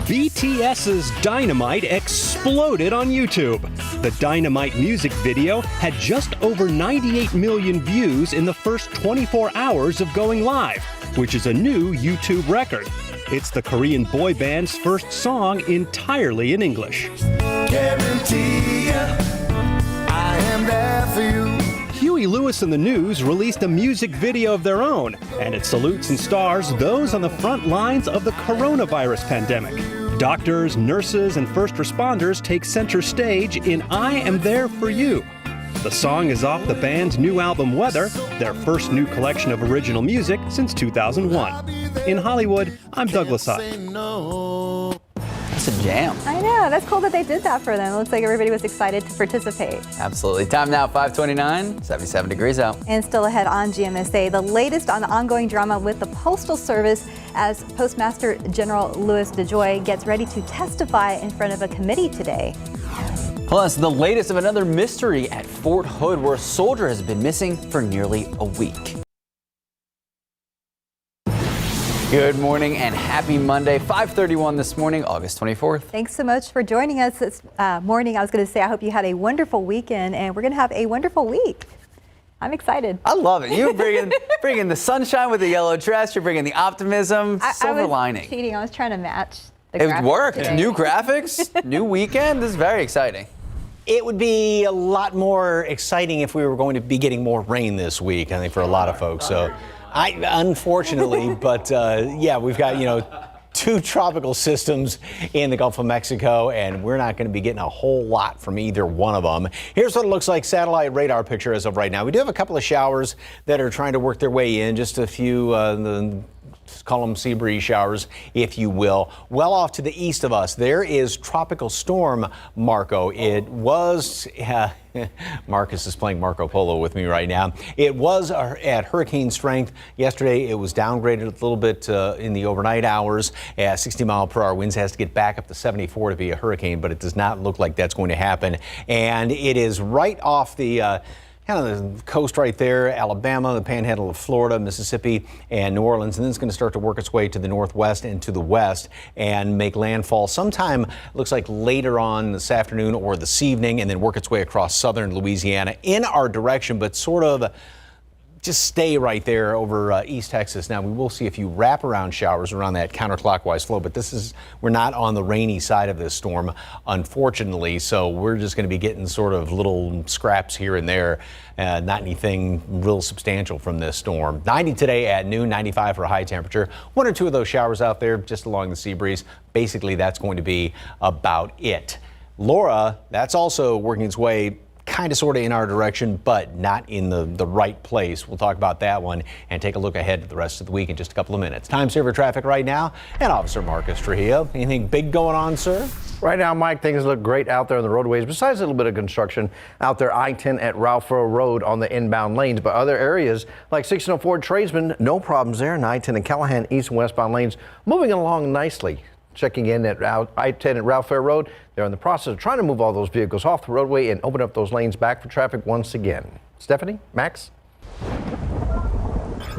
BTS's Dynamite exploded on YouTube. The Dynamite music video had just over 98 million views in the first 24 hours of going live, which is a new YouTube record. It's the Korean boy band's first song entirely in English. Guarantee I am there for you. Huey Lewis and the News released a music video of their own, and it salutes and stars those on the front lines of the coronavirus pandemic. Doctors, nurses, and first responders take center stage in I Am There For You. The song is off the band's new album Weather, their first new collection of original music since 2001. In Hollywood, I'm Douglas Hyde. It's a jam. I know. That's cool that they did that for them. It looks like everybody was excited to participate. Absolutely. Time now, 529, 77 degrees out. And still ahead on GMSA, the latest on the ongoing drama with the Postal Service as Postmaster General Louis DeJoy gets ready to testify in front of a committee today. Plus, the latest of another mystery at Fort Hood, where a soldier has been missing for nearly a week. Good morning and happy Monday, 5:31 this morning, August 24th. Thanks so much for joining us this morning. I was going to say, I hope you had a wonderful weekend, and we're going to have a wonderful week. I'm excited. I love it. You bringing the sunshine with the yellow dress. You're bringing the optimism, silver lining. Cheating. I was trying to match the graphics It worked. today. New graphics, new weekend. This is very exciting. It would be a lot more exciting if we were going to be getting more rain this week, I think, for a lot of folks. So, unfortunately, but yeah, we've got, two tropical systems in the Gulf of Mexico, and we're not going to be getting a whole lot from either one of them. Here's what it looks like, satellite radar picture as of right now. We do have a couple of showers that are trying to work their way in, just a few, call them sea breeze showers, if you will. Well off to the east of us, there is Tropical Storm Marco. It was, Marcus is playing Marco Polo with me right now. It was at hurricane strength. Yesterday, it was downgraded a little bit in the overnight hours. 60-mile-per-hour winds, has to get back up to 74 to be a hurricane, but it does not look like that's going to happen. And it is right off the kind of the coast right there, Alabama, the panhandle of Florida, Mississippi, and New Orleans. And then it's going to start to work its way to the northwest and to the west and make landfall sometime, looks like later on this afternoon or this evening, and then work its way across southern Louisiana in our direction, but sort of just stay right there over East Texas. Now, we will see a few wraparound showers around that counterclockwise flow, but we're not on the rainy side of this storm, unfortunately. So we're just going to be getting sort of little scraps here and there, not anything real substantial from this storm. 90 today at noon, 95 for a high temperature. One or two of those showers out there just along the sea breeze. Basically, that's going to be about it. Laura, that's also working its way kind of sort of in our direction, but not in the right place. We'll talk about that one and take a look ahead to the rest of the week in just a couple of minutes. Time saver traffic right now, and Officer Marcus Trujillo. Anything big going on, sir? Right now, Mike, things look great out there on the roadways, besides a little bit of construction out there, I-10 at Ralphville Road on the inbound lanes. But other areas like 1604 Tradesman, no problems there, and I-10 and Callahan east and westbound lanes moving along nicely. Checking in at I-10 at Ralph Fair Road. They're in the process of trying to move all those vehicles off the roadway and open up those lanes back for traffic once again. Stephanie, Max?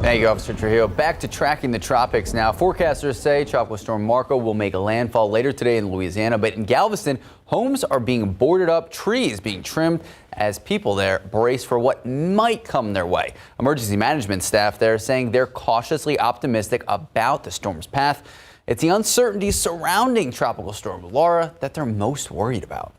Thank you, Officer Trujillo. Back to tracking the tropics now. Forecasters say Tropical Storm Marco will make a landfall later today in Louisiana, but in Galveston, homes are being boarded up, trees being trimmed as people there brace for what might come their way. Emergency management staff there saying they're cautiously optimistic about the storm's path. It's the uncertainty surrounding Tropical Storm Laura that they're most worried about.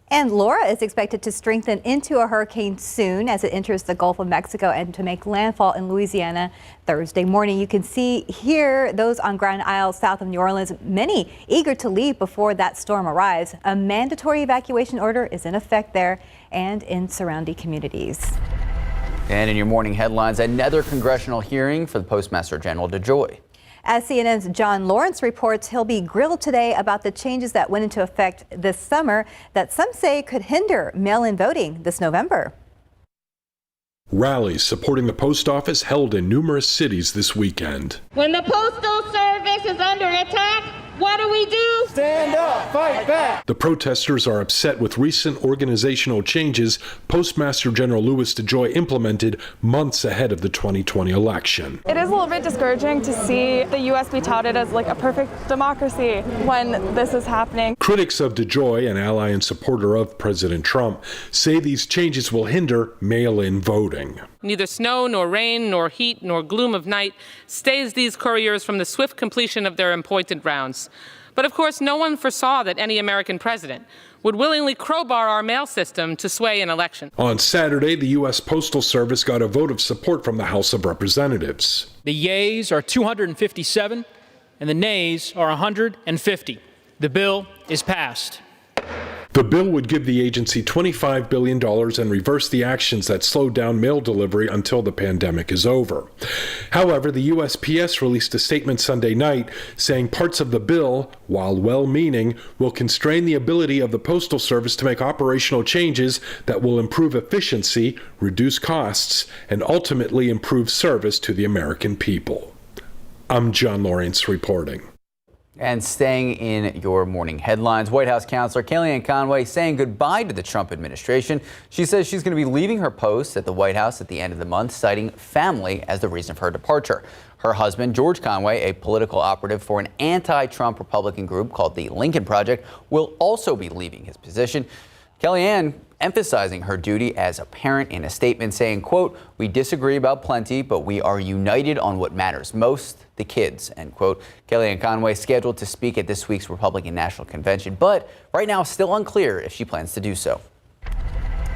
And Laura is expected to strengthen into a hurricane soon as it enters the Gulf of Mexico and to make landfall in Louisiana Thursday morning. You can see here those on Grand Isle south of New Orleans, many eager to leave before that storm arrives. A mandatory evacuation order is in effect there and in surrounding communities. And in your morning headlines, another congressional hearing for the Postmaster General DeJoy. As CNN's John Lawrence reports, he'll be grilled today about the changes that went into effect this summer that some say could hinder mail-in voting this November. Rallies supporting the post office held in numerous cities this weekend. When the Postal Service is under attack, what do? Stand up, fight back. The protesters are upset with recent organizational changes Postmaster General Louis DeJoy implemented months ahead of the 2020 election. It is a little bit discouraging to see the U.S. be touted as like a perfect democracy when this is happening. Critics of DeJoy, an ally and supporter of President Trump, say these changes will hinder mail-in voting. Neither snow, nor rain, nor heat, nor gloom of night stays these couriers from the swift completion of their appointed rounds. But of course, no one foresaw that any American president would willingly crowbar our mail system to sway an election. On Saturday, the U.S. Postal Service got a vote of support from the House of Representatives. The yeas are 257 and the nays are 150. The bill is passed. The bill would give the agency $25 billion and reverse the actions that slowed down mail delivery until the pandemic is over. However, the USPS released a statement Sunday night saying parts of the bill, while well-meaning, will constrain the ability of the Postal Service to make operational changes that will improve efficiency, reduce costs, and ultimately improve service to the American people. I'm John Lawrence reporting. And staying in your morning headlines, White House counselor Kellyanne Conway saying goodbye to the Trump administration. She says she's going to be leaving her post at the White House at the end of the month, citing family as the reason for her departure. Her husband, George Conway, a political operative for an anti-Trump Republican group called the Lincoln Project, will also be leaving his position. Kellyanne emphasizing her duty as a parent in a statement saying, quote, "We disagree about plenty, but we are united on what matters most, the kids," end quote. Kellyanne Conway scheduled to speak at this week's Republican National Convention, but right now still unclear if she plans to do so.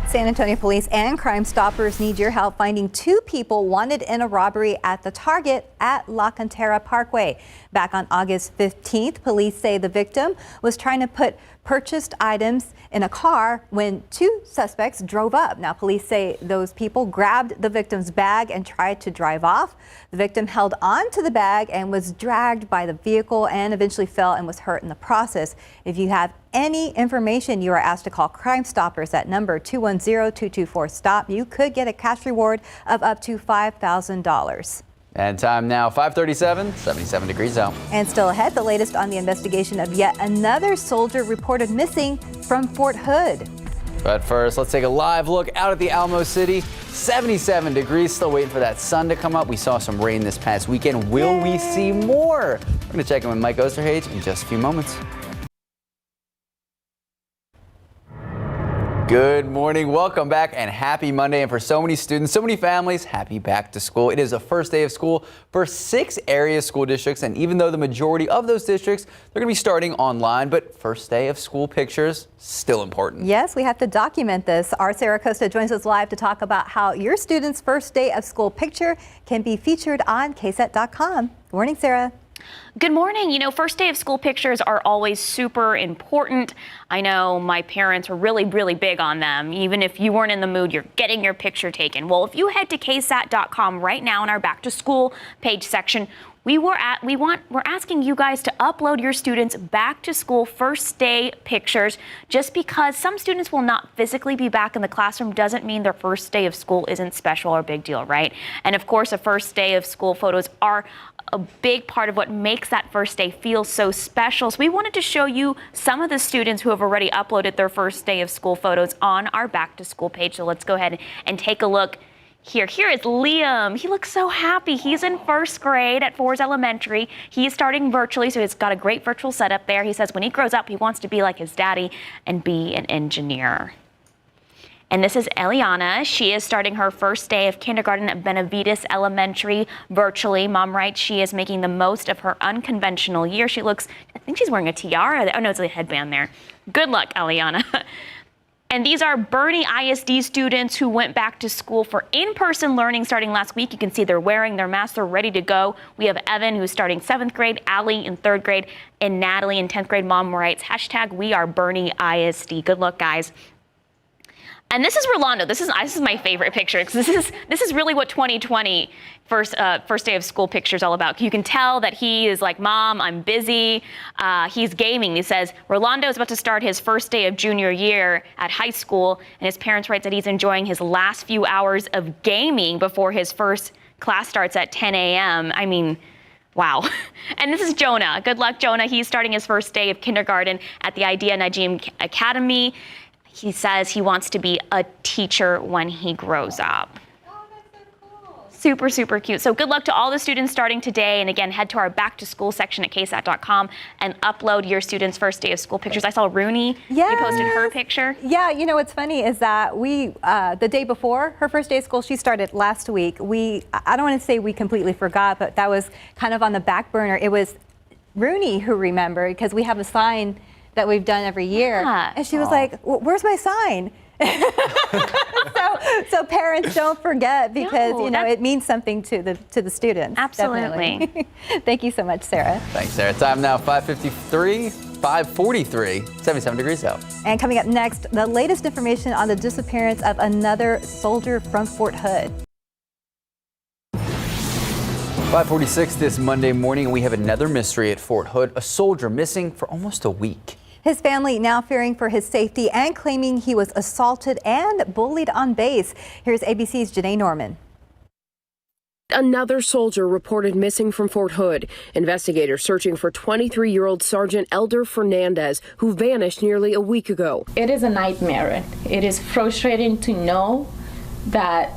San Antonio police and Crime Stoppers need your help finding two people wanted in a robbery at the Target at La Cantera Parkway. Back on August 15th, police say the victim was trying to put purchased items in a car when two suspects drove up. Now, police say those people grabbed the victim's bag and tried to drive off. The victim held on to the bag and was dragged by the vehicle and eventually fell and was hurt in the process. If you have any information, you are asked to call Crime Stoppers at number 210-224-STOP. You could get a cash reward of up to $5,000. And time now, 5:37, 77 degrees out. And still ahead, the latest on the investigation of yet another soldier reported missing from Fort Hood. But first, let's take a live look out at the Alamo City. 77 degrees, still waiting for that sun to come up. We saw some rain this past weekend. Will we see more? We're going to check in with Mike Osterhage in just a few moments. Good morning, welcome back, and happy Monday. And for so many students, so many families, happy back to school. It is the first day of school for 6 area school districts, and even though the majority of those districts, they're going to be starting online, but first day of school pictures, still important. Yes, we have to document this. Our Sarah Costa joins us live to talk about how your student's first day of school picture can be featured on KSAT.com. Good morning, Sarah. Good morning. You know, first day of school pictures are always super important. I know my parents were really, really big on them. Even if you weren't in the mood, you're getting your picture taken. Well, if you head to KSAT.com right now in our back to school page section, we're asking you guys to upload your students' back to school first day pictures. Just because some students will not physically be back in the classroom doesn't mean their first day of school isn't special or a big deal, right? And of course, the first day of school photos are a big part of what makes that first day feel so special. So we wanted to show you some of the students who have already uploaded their first day of school photos on our back to school page. So let's go ahead and take a look. Here is Liam. He looks so happy. He's in first grade at Fords Elementary. He's starting virtually, so he's got a great virtual setup there. He says when he grows up, he wants to be like his daddy and be an engineer. And this is Eliana. She is starting her first day of kindergarten at Benavides Elementary virtually. Mom writes she is making the most of her unconventional year. She looks, I think she's wearing a tiara. Oh no, it's a headband there. Good luck, Eliana. And these are Bernie ISD students who went back to school for in-person learning starting last week. You can see they're wearing their masks, they're ready to go. We have Evan, who's starting 7th grade, Allie in 3rd grade, and Natalie in 10th grade. Mom writes, #We are Bernie ISD. Good luck, guys. And this is Rolando. This is my favorite picture because this is really what 2020 first day of school picture is all about. You can tell that he is like, Mom, I'm busy. He's gaming. He says Rolando is about to start his first day of junior year at high school, and his parents write that he's enjoying his last few hours of gaming before his first class starts at 10 a.m. I mean, wow. And this is Jonah. Good luck, Jonah. He's starting his first day of kindergarten at the Idea Najim Academy. He says he wants to be a teacher when he grows up. Oh, that's so cool. Super, super cute. So good luck to all the students starting today. And again, head to our back to school section at KSAT.com and upload your students' first day of school pictures. I saw Rooney. Yes. You posted her picture. Yeah, you know what's funny is that we, the day before her first day of school, she started last week. I don't want to say we completely forgot, but that was kind of on the back burner. It was Rooney who remembered because we have a sign that we've done every year. Yeah. And she was like, where's my sign? so parents don't forget because it means something to the students. Absolutely. Thank you so much, Sarah. Thanks, Sarah. Time now 5:43, 77 degrees out. And coming up next, the latest information on the disappearance of another soldier from Fort Hood. 5:46 this Monday morning, and we have another mystery at Fort Hood. A soldier missing for almost a week. His family now fearing for his safety and claiming he was assaulted and bullied on base. Here's ABC's Janae Norman. Another soldier reported missing from Fort Hood. Investigators searching for 23-year-old Sergeant Elder Fernandez, who vanished nearly a week ago. It is a nightmare. It is frustrating to know that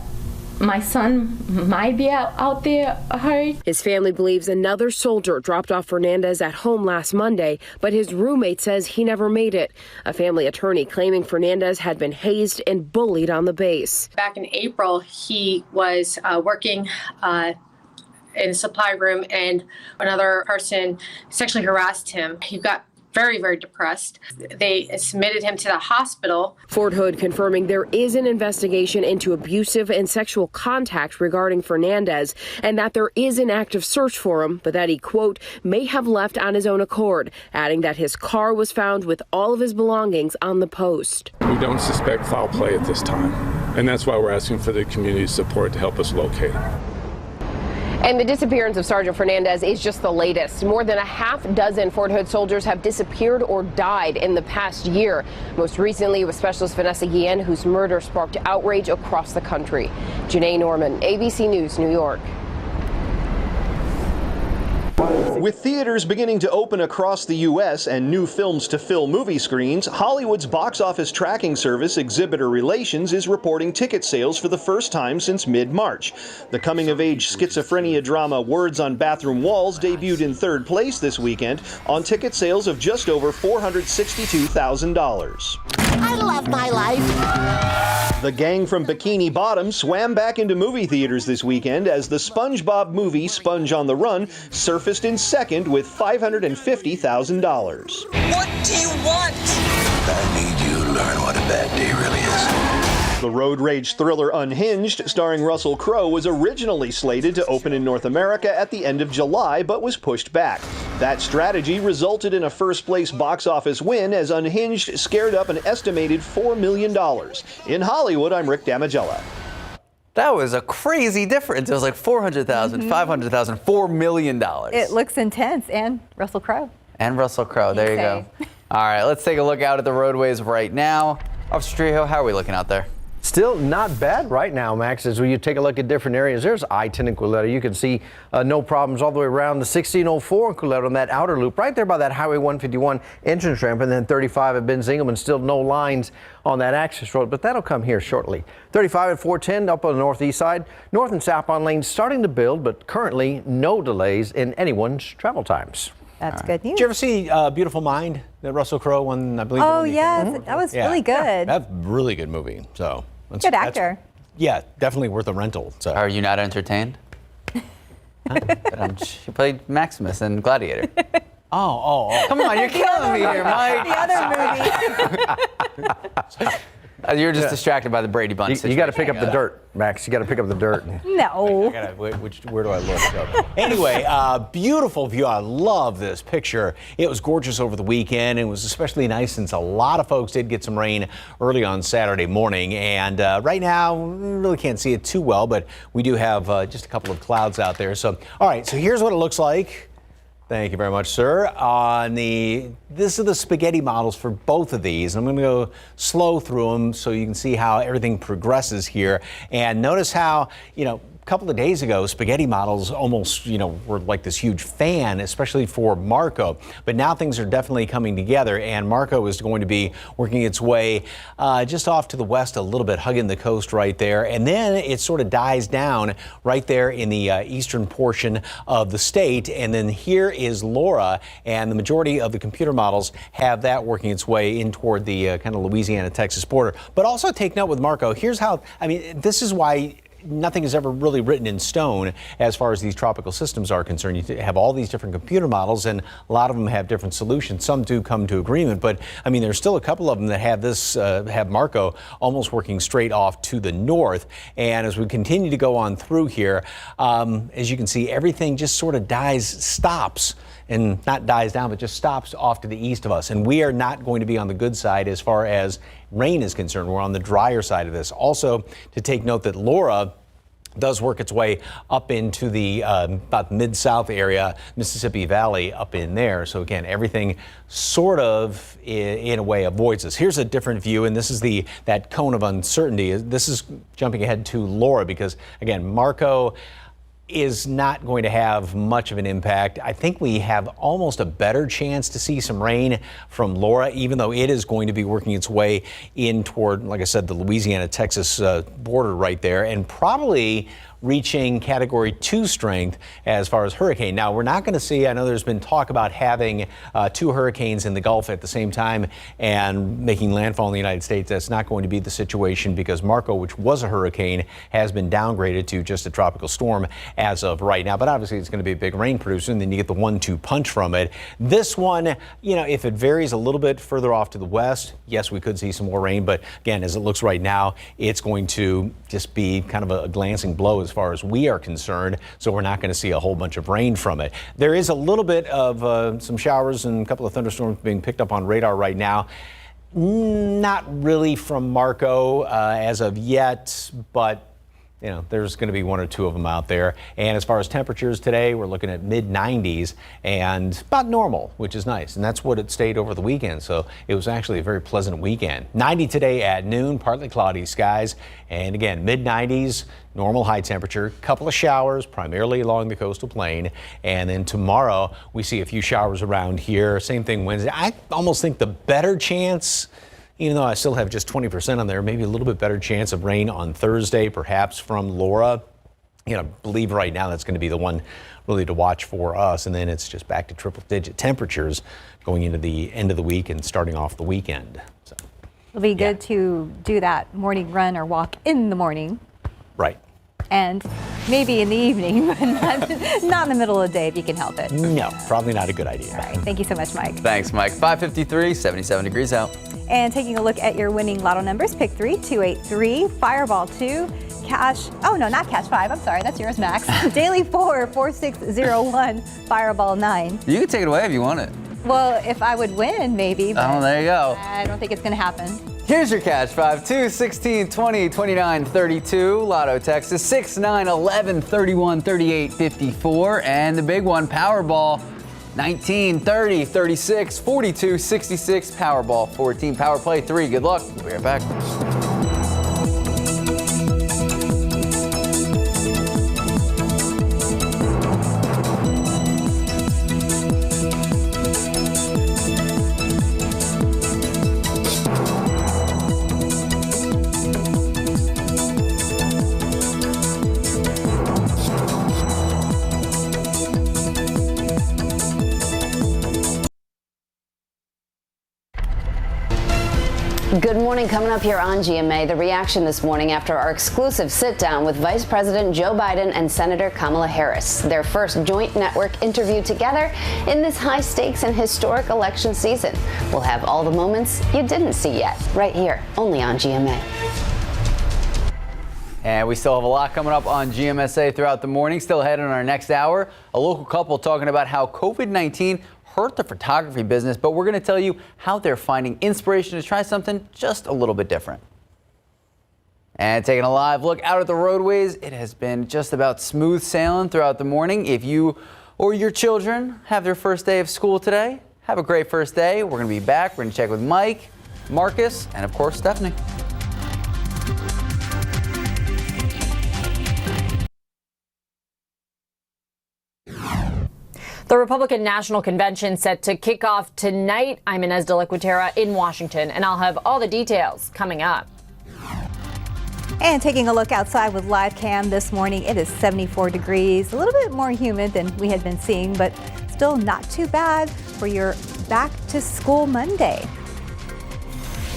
my son might be out there hurt. His family believes another soldier dropped off Fernandez at home last Monday, but his roommate says he never made it. A family attorney claiming Fernandez had been hazed and bullied on the base. Back in April, he was working in a supply room and another person sexually harassed him. He got very, very depressed. They submitted him to the hospital. Fort Hood confirming there is an investigation into abusive and sexual contact regarding Fernandez and that there is an active search for him, but that he, quote, may have left on his own accord, adding that his car was found with all of his belongings on the post. We don't suspect foul play at this time, and that's why we're asking for the community support to help us locate him. And the disappearance of Sergeant Fernandez is just the latest. More than a half dozen Fort Hood soldiers have disappeared or died in the past year. Most recently with Specialist Vanessa Guillen, whose murder sparked outrage across the country. Janae Norman, ABC News, New York. With theaters beginning to open across the U.S. and new films to fill movie screens, Hollywood's box office tracking service Exhibitor Relations is reporting ticket sales for the first time since mid-March. The coming-of-age schizophrenia drama Words on Bathroom Walls debuted in 3rd place this weekend on ticket sales of just over $462,000. I love my life. The gang from Bikini Bottom swam back into movie theaters this weekend as the SpongeBob movie Sponge on the Run surfaced in second with $550,000. What do you want? I need you to learn what a bad day really is. The road rage thriller Unhinged, starring Russell Crowe, was originally slated to open in North America at the end of July, but was pushed back. That strategy resulted in a first-place box office win as Unhinged scared up an estimated $4 million. In Hollywood, I'm Rick Damigella. That was a crazy difference. It was like $400,000, $500,000, $4 million. It looks intense, and Russell Crowe. And Russell Crowe, there you go. All right, let's take a look out at the roadways right now. Officer Trejo, how are we looking out there? Still not bad right now, Max, as you take a look at different areas. There's I-10 in Coletta. You can see no problems all the way around the 1604 in Coletta on that outer loop, right there by that Highway 151 entrance ramp, and then 35 at Ben Zingelman. Still no lines on that access road, but that'll come here shortly. 35 at 410 up on the northeast side. North and southbound lanes starting to build, but currently no delays in anyone's travel times. That's good news. Did you ever see Beautiful Mind, the Russell Crowe one, I believe? Oh, yes. That was really good. Yeah, that's a really good movie. So good actor. Yeah, definitely worth a rental. So. Are you not entertained? She played Maximus in Gladiator. Oh. Come on, you're killing me here, Mike. The other movie. You're just distracted by the Brady Bunch. You got to pick up the dirt, Max. You got to pick up the dirt. No. Where do I look? So, anyway, beautiful view. I love this picture. It was gorgeous over the weekend. It was especially nice since a lot of folks did get some rain early on Saturday morning. And right now, we really can't see it too well, but we do have just a couple of clouds out there. So, all right, so here's what it looks like. Thank you very much, sir. This are the spaghetti models for both of these. I'm going to go slow through them so you can see how everything progresses here. And notice how, a couple of days ago, spaghetti models almost, were like this huge fan, especially for Marco. But now things are definitely coming together, and Marco is going to be working its way just off to the west a little bit, hugging the coast right there. And then it sort of dies down right there in the eastern portion of the state. And then here is Laura, and the majority of the computer models have that working its way in toward the kind of Louisiana-Texas border. But also take note with Marco, here's how, this is why nothing is ever really written in stone as far as these tropical systems are concerned. You have all these different computer models, and a lot of them have different solutions. Some do come to agreement, but there's still a couple of them that have have Marco almost working straight off to the north. And as we continue to go on through here, as you can see, everything just sort of stops. And not dies down, but just stops off to the east of us. And we are not going to be on the good side as far as rain is concerned. We're on the drier side of this. Also, to take note that Laura does work its way up into the about mid-south area, Mississippi Valley up in there. So again, everything sort of in a way avoids us. Here's a different view, and this is that cone of uncertainty. This is jumping ahead to Laura because, again, Marco is not going to have much of an impact. I think we have almost a better chance to see some rain from Laura, even though it is going to be working its way in toward, like I said, the Louisiana-Texas border right there, and probably reaching Category 2 strength as far as hurricane. Now, we're not going to see, I know there's been talk about having two hurricanes in the Gulf at the same time and making landfall in the United States. That's not going to be the situation because Marco, which was a hurricane, has been downgraded to just a tropical storm as of right now. But obviously, it's going to be a big rain producer, and then you get the 1-2 punch from it. This one, if it varies a little bit further off to the west, yes, we could see some more rain. But again, as it looks right now, it's going to just be kind of a glancing blow as far as we are concerned, so we're not going to see a whole bunch of rain from it. There is a little bit of some showers and a couple of thunderstorms being picked up on radar right now. Not really from Marco as of yet, but there's going to be one or two of them out there. And as far as temperatures today, we're looking at mid-90s and about normal, which is nice. And that's what it stayed over the weekend. So it was actually a very pleasant weekend. 90 today at noon, partly cloudy skies. And again, mid-90s, normal high temperature, couple of showers, primarily along the coastal plain. And then tomorrow, we see a few showers around here. Same thing Wednesday. I almost think the better chance, even though I still have just 20% on there, maybe a little bit better chance of rain on Thursday, perhaps from Laura. I believe right now that's going to be the one really to watch for us. And then it's just back to triple-digit temperatures going into the end of the week and starting off the weekend. So, it'll be good to do that morning run or walk in the morning. Right. And maybe in the evening, but not in the middle of the day if you can help it. No, probably not a good idea. All right. Thank you so much, Mike. Thanks, Mike. 5:53, 77 degrees out. And taking a look at your winning lotto numbers, pick 3, 283, Fireball 2, Cash, oh no, not Cash 5, I'm sorry, that's yours, Max. Daily 4, 4601, Fireball 9. You can take it away if you want it. Well, if I would win, maybe. But there you go. I don't think it's going to happen. Here's your Cash 5, 2, 16, 20, 29, 32, Lotto, Texas, 6, 9, 11, 31, 38, 54, and the big one, Powerball, 19, 30, 36, 42, 66, Powerball 14, Power Play 3. Good luck. We'll be right back. Good morning. Coming up here on GMA, the reaction this morning after our exclusive sit-down with Vice President Joe Biden and Senator Kamala Harris. Their first joint network interview together in this high-stakes and historic election season. We'll have all the moments you didn't see yet, right here, only on GMA. And we still have a lot coming up on GMSA throughout the morning. Still ahead in our next hour, a local couple talking about how COVID-19 hurt the photography business, but we're going to tell you how they're finding inspiration to try something just a little bit different. And taking a live look out at the roadways, it has been just about smooth sailing throughout the morning. If you or your children have their first day of school today, have a great first day. We're going to be back. We're going to check with Mike, Marcus, and of course, Stephanie. The Republican National Convention set to kick off tonight. I'm Inez de la Cuetara in Washington, and I'll have all the details coming up. And taking a look outside with live cam this morning, it is 74 degrees, a little bit more humid than we had been seeing, but still not too bad for your back to school Monday.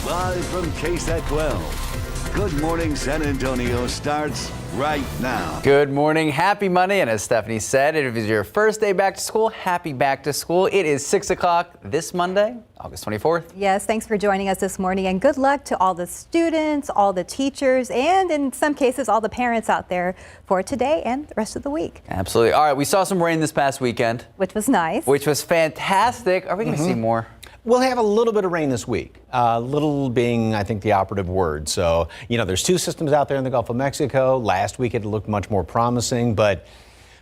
Live from KSAT 12, Good Morning San Antonio starts right now. Good morning. Happy Monday. And as Stephanie said, if it's your first day back to school, happy back to school. It is 6 o'clock this Monday, August 24th. Yes, thanks for joining us this morning, and good luck to all the students, all the teachers, and in some cases, all the parents out there for today and the rest of the week. Absolutely. All right. We saw some rain this past weekend, which was nice. Which was fantastic. Are we going to see more? We'll have a little bit of rain this week, little being, I think, the operative word. So, there's two systems out there in the Gulf of Mexico. Last week it looked much more promising, but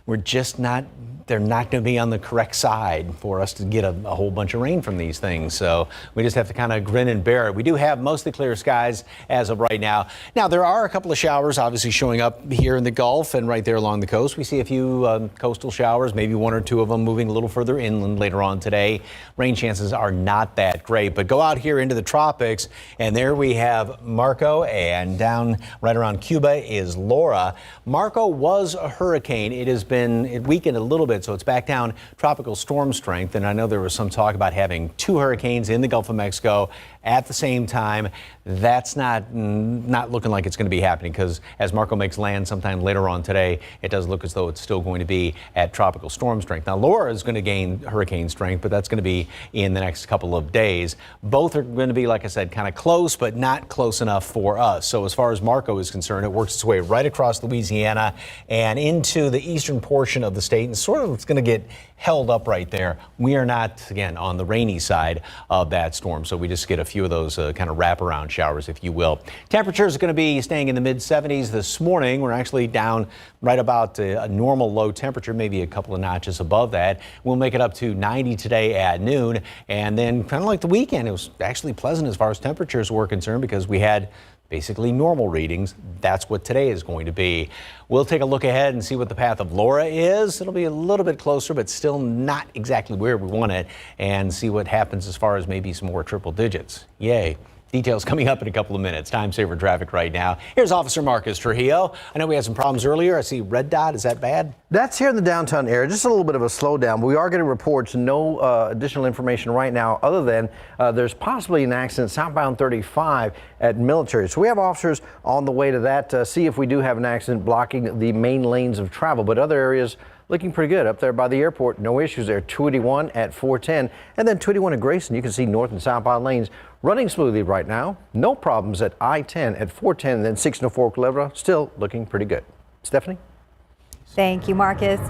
we're just not, they're not going to be on the correct side for us to get a whole bunch of rain from these things. So we just have to kind of grin and bear it. We do have mostly clear skies as of right now. Now, there are a couple of showers obviously showing up here in the Gulf and right there along the coast. We see a few coastal showers, maybe one or two of them moving a little further inland later on today. Rain chances are not that great, but go out here into the tropics, and there we have Marco, and down right around Cuba is Laura. Marco was a hurricane. It weakened a little bit, so it's back down tropical storm strength. And I know there was some talk about having two hurricanes in the Gulf of Mexico at the same time. That's not looking like it's going to be happening, because as Marco makes land sometime later on today, it does look as though it's still going to be at tropical storm strength. Now, Laura is going to gain hurricane strength, but that's going to be in the next couple of days. Both are going to be, like I said, kind of close, but not close enough for us. So as far as Marco is concerned, it works its way right across Louisiana and into the eastern portion of the state, and sort of it's going to get held up right there. We are not, again, on the rainy side of that storm, so we just get a few of those kind of wraparound showers, if you will. Temperatures are going to be staying in the mid-70s this morning. We're actually down right about a normal low temperature, maybe a couple of notches above that. We'll make it up to 90 today at noon, and then kind of like the weekend, it was actually pleasant as far as temperatures were concerned, because we had basically normal readings. That's what today is going to be. We'll take a look ahead and see what the path of Laura is. It'll be a little bit closer, but still not exactly where we want it, and see what happens as far as maybe some more triple digits. Yay. Details coming up in a couple of minutes. Time saver traffic right now. Here's Officer Marcus Trujillo. I know we had some problems earlier. I see red dot. Is that bad? That's here in the downtown area. Just a little bit of a slowdown. We are getting reports. No additional information right now, other than there's possibly an accident southbound 35 at Military. So we have officers on the way to that. See if we do have an accident blocking the main lanes of travel. But other areas looking pretty good. Up there by the airport, no issues there. 281 at 410, and then 281 at Grayson. You can see north and southbound lanes running smoothly right now. No problems at I-10 at 410, and then 604 Culebra still looking pretty good. Stephanie? Thank you, Marcus.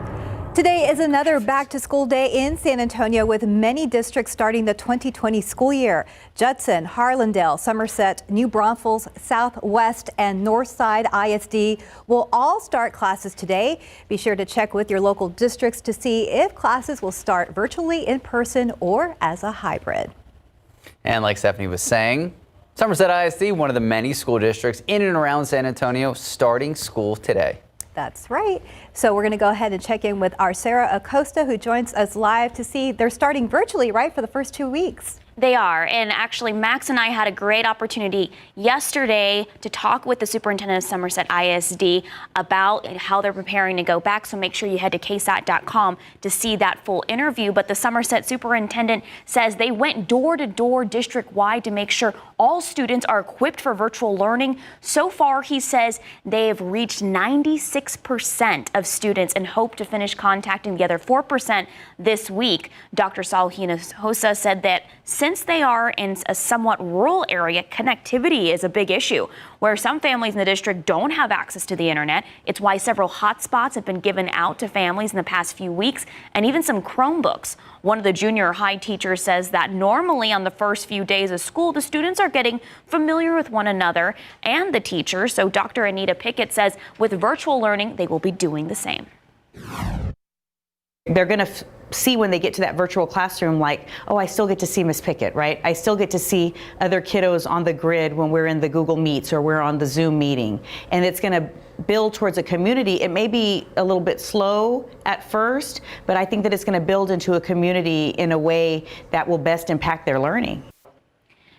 Today is another back-to-school day in San Antonio, with many districts starting the 2020 school year. Judson, Harlandale, Somerset, New Braunfels, Southwest, and Northside ISD will all start classes today. Be sure to check with your local districts to see if classes will start virtually, in person, or as a hybrid. And like Stephanie was saying, Somerset ISD, one of the many school districts in and around San Antonio, starting school today. That's right. So we're going to go ahead and check in with our Sarah Acosta, who joins us live to see they're starting virtually, right, for the first 2 weeks. They are, and actually Max and I had a great opportunity yesterday to talk with the superintendent of Somerset ISD about how they're preparing to go back, so make sure you head to KSAT.com to see that full interview. But the Somerset superintendent says they went door to door district-wide to make sure all students are equipped for virtual learning. So far, he says they have reached 96% of students and hope to finish contacting the other 4% this week. Dr. Salhinosa said that since they are in a somewhat rural area, connectivity is a big issue, where some families in the district don't have access to the internet. It's why several hotspots have been given out to families in the past few weeks, and even some Chromebooks. One of the junior high teachers says that normally on the first few days of school, the students are getting familiar with one another and the teachers. So Dr. Anita Pickett says with virtual learning, they will be doing the same. They're going to see when they get to that virtual classroom, like, oh, I still get to see Miss Pickett, right? I still get to see other kiddos on the grid when we're in the Google Meets or we're on the Zoom meeting. And it's going to build towards a community. It may be a little bit slow at first, but I think that it's going to build into a community in a way that will best impact their learning.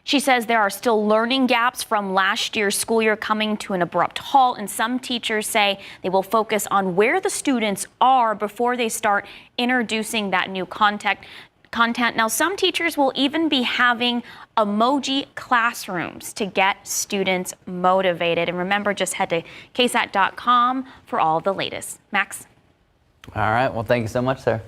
She says there are still learning gaps from last year's school year coming to an abrupt halt, and some teachers say they will focus on where the students are before they start introducing that new content. Now, some teachers will even be having emoji classrooms to get students motivated. And remember, just head to KSAT.com for all the latest. Max? All right. Well, thank you so much, Sarah.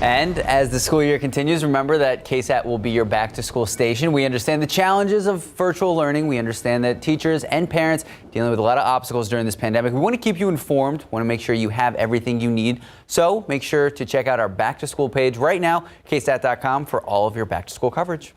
And as the school year continues, remember that KSAT will be your back-to-school station. We understand the challenges of virtual learning. We understand that teachers and parents dealing with a lot of obstacles during this pandemic. We want to keep you informed. Want to make sure you have everything you need. So make sure to check out our back-to-school page right now, KSAT.com, for all of your back-to-school coverage.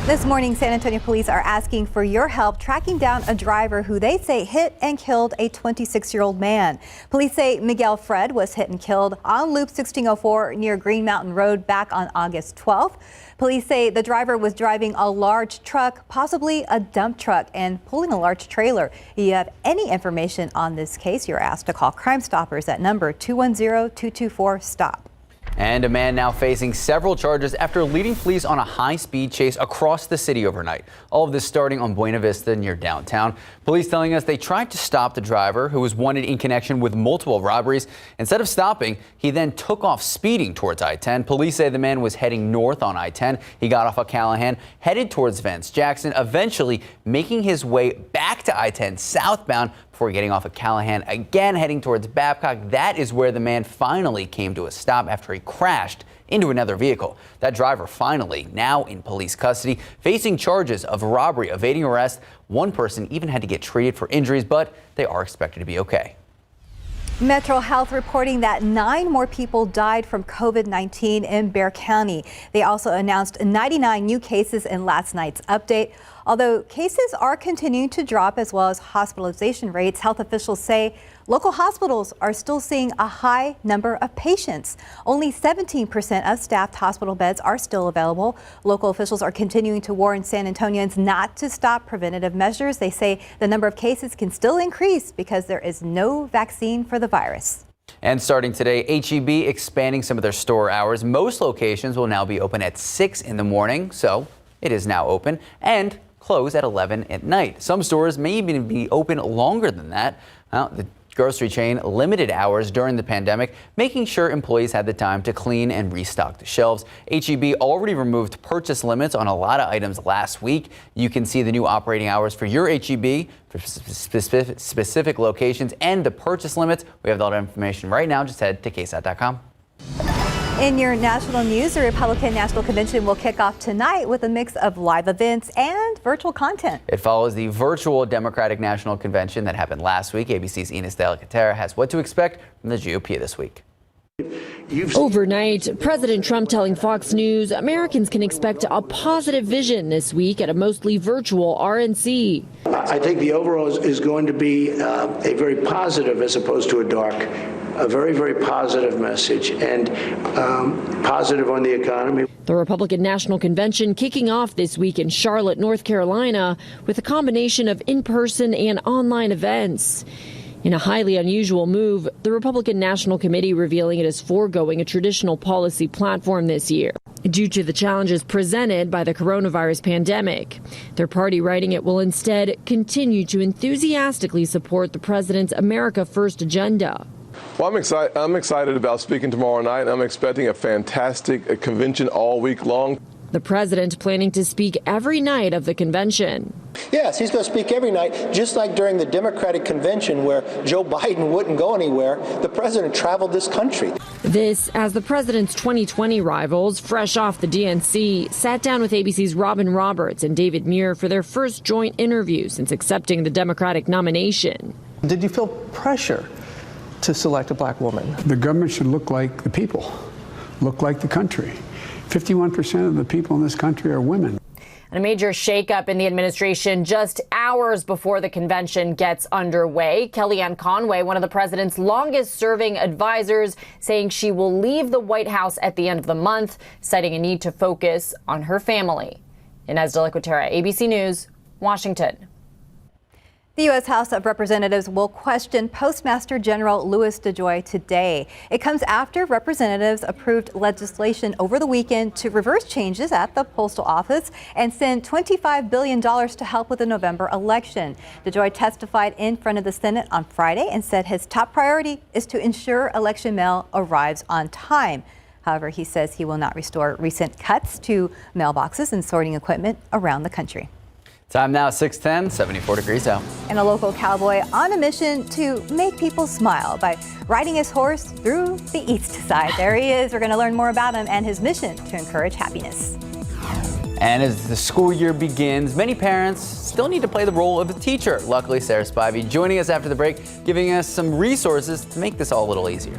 This morning, San Antonio police are asking for your help tracking down a driver who they say hit and killed a 26-year-old man. Police say Miguel Fred was hit and killed on Loop 1604 near Green Mountain Road back on August 12th. Police say the driver was driving a large truck, possibly a dump truck, and pulling a large trailer. If you have any information on this case, you're asked to call Crime Stoppers at number 210-224-STOP. And a man now facing several charges after leading police on a high-speed chase across the city overnight. All of this starting on Buena Vista near downtown. Police telling us they tried to stop the driver, who was wanted in connection with multiple robberies. Instead of stopping, he then took off speeding towards I-10. Police say the man was heading north on I-10. He got off of Callahan, headed towards Vance Jackson, eventually making his way back to I-10 southbound before getting off of Callahan, again heading towards Babcock. That is where the man finally came to a stop after he crashed into another vehicle. That driver finally now in police custody, facing charges of robbery, evading arrest. One person even had to get treated for injuries, but they are expected to be okay. Metro Health reporting that 9 more people died from COVID-19 in Bexar County. They also announced 99 new cases in last night's update. Although cases are continuing to drop as well as hospitalization rates, health officials say local hospitals are still seeing a high number of patients. Only 17% of staffed hospital beds are still available. Local officials are continuing to warn San Antonians not to stop preventative measures. They say the number of cases can still increase because there is no vaccine for the virus. And starting today, HEB expanding some of their store hours. Most locations will now be open at 6 in the morning, so it is now open, and close at 11 at night. Some stores may even be open longer than that. The grocery chain limited hours during the pandemic, making sure employees had the time to clean and restock the shelves. HEB already removed purchase limits on a lot of items last week. You can see the new operating hours for your HEB for specific locations and the purchase limits. We have all that information right now. Just head to KSAT.com. In your national news, the Republican National Convention will kick off tonight with a mix of live events and virtual content. It follows the virtual Democratic National Convention that happened last week. ABC's Ines de la Catera has what to expect from the GOP this week. Overnight, President Trump telling Fox News Americans can expect a positive vision this week at a mostly virtual RNC. I think the overall is going to be a very positive as opposed to a dark. A very, very positive message and positive on the economy. The Republican National Convention kicking off this week in Charlotte, North Carolina, with a combination of in-person and online events. In a highly unusual move, the Republican National Committee revealing it is foregoing a traditional policy platform this year due to the challenges presented by the coronavirus pandemic. Their party writing it will instead continue to enthusiastically support the president's America First agenda. Well, I'm excited about speaking tomorrow night. I'm expecting a fantastic convention all week long. The president planning to speak every night of the convention. Yes, he's going to speak every night, just like during the Democratic convention where Joe Biden wouldn't go anywhere. The president traveled this country. This as the president's 2020 rivals, fresh off the DNC, sat down with ABC's Robin Roberts and David Muir for their first joint interview since accepting the Democratic nomination. Did you feel pressure to select a black woman? The government should look like the people, look like the country. 51% of the people in this country are women. And a major shakeup in the administration just hours before the convention gets underway. Kellyanne Conway, one of the president's longest serving advisors, saying she will leave the White House at the end of the month, citing a need to focus on her family. Inez de la Cuetara, ABC News, Washington. The U.S. House of Representatives will question Postmaster General Louis DeJoy today. It comes after representatives approved legislation over the weekend to reverse changes at the postal office and send $25 billion to help with the November election. DeJoy testified in front of the Senate on Friday and said his top priority is to ensure election mail arrives on time. However, he says he will not restore recent cuts to mailboxes and sorting equipment around the country. Time now 6:10, 74 degrees out. And a local cowboy on a mission to make people smile by riding his horse through the east side. There he is. We're going to learn more about him and his mission to encourage happiness. And as the school year begins, many parents still need to play the role of a teacher. Luckily, Sarah Spivey joining us after the break, giving us some resources to make this all a little easier.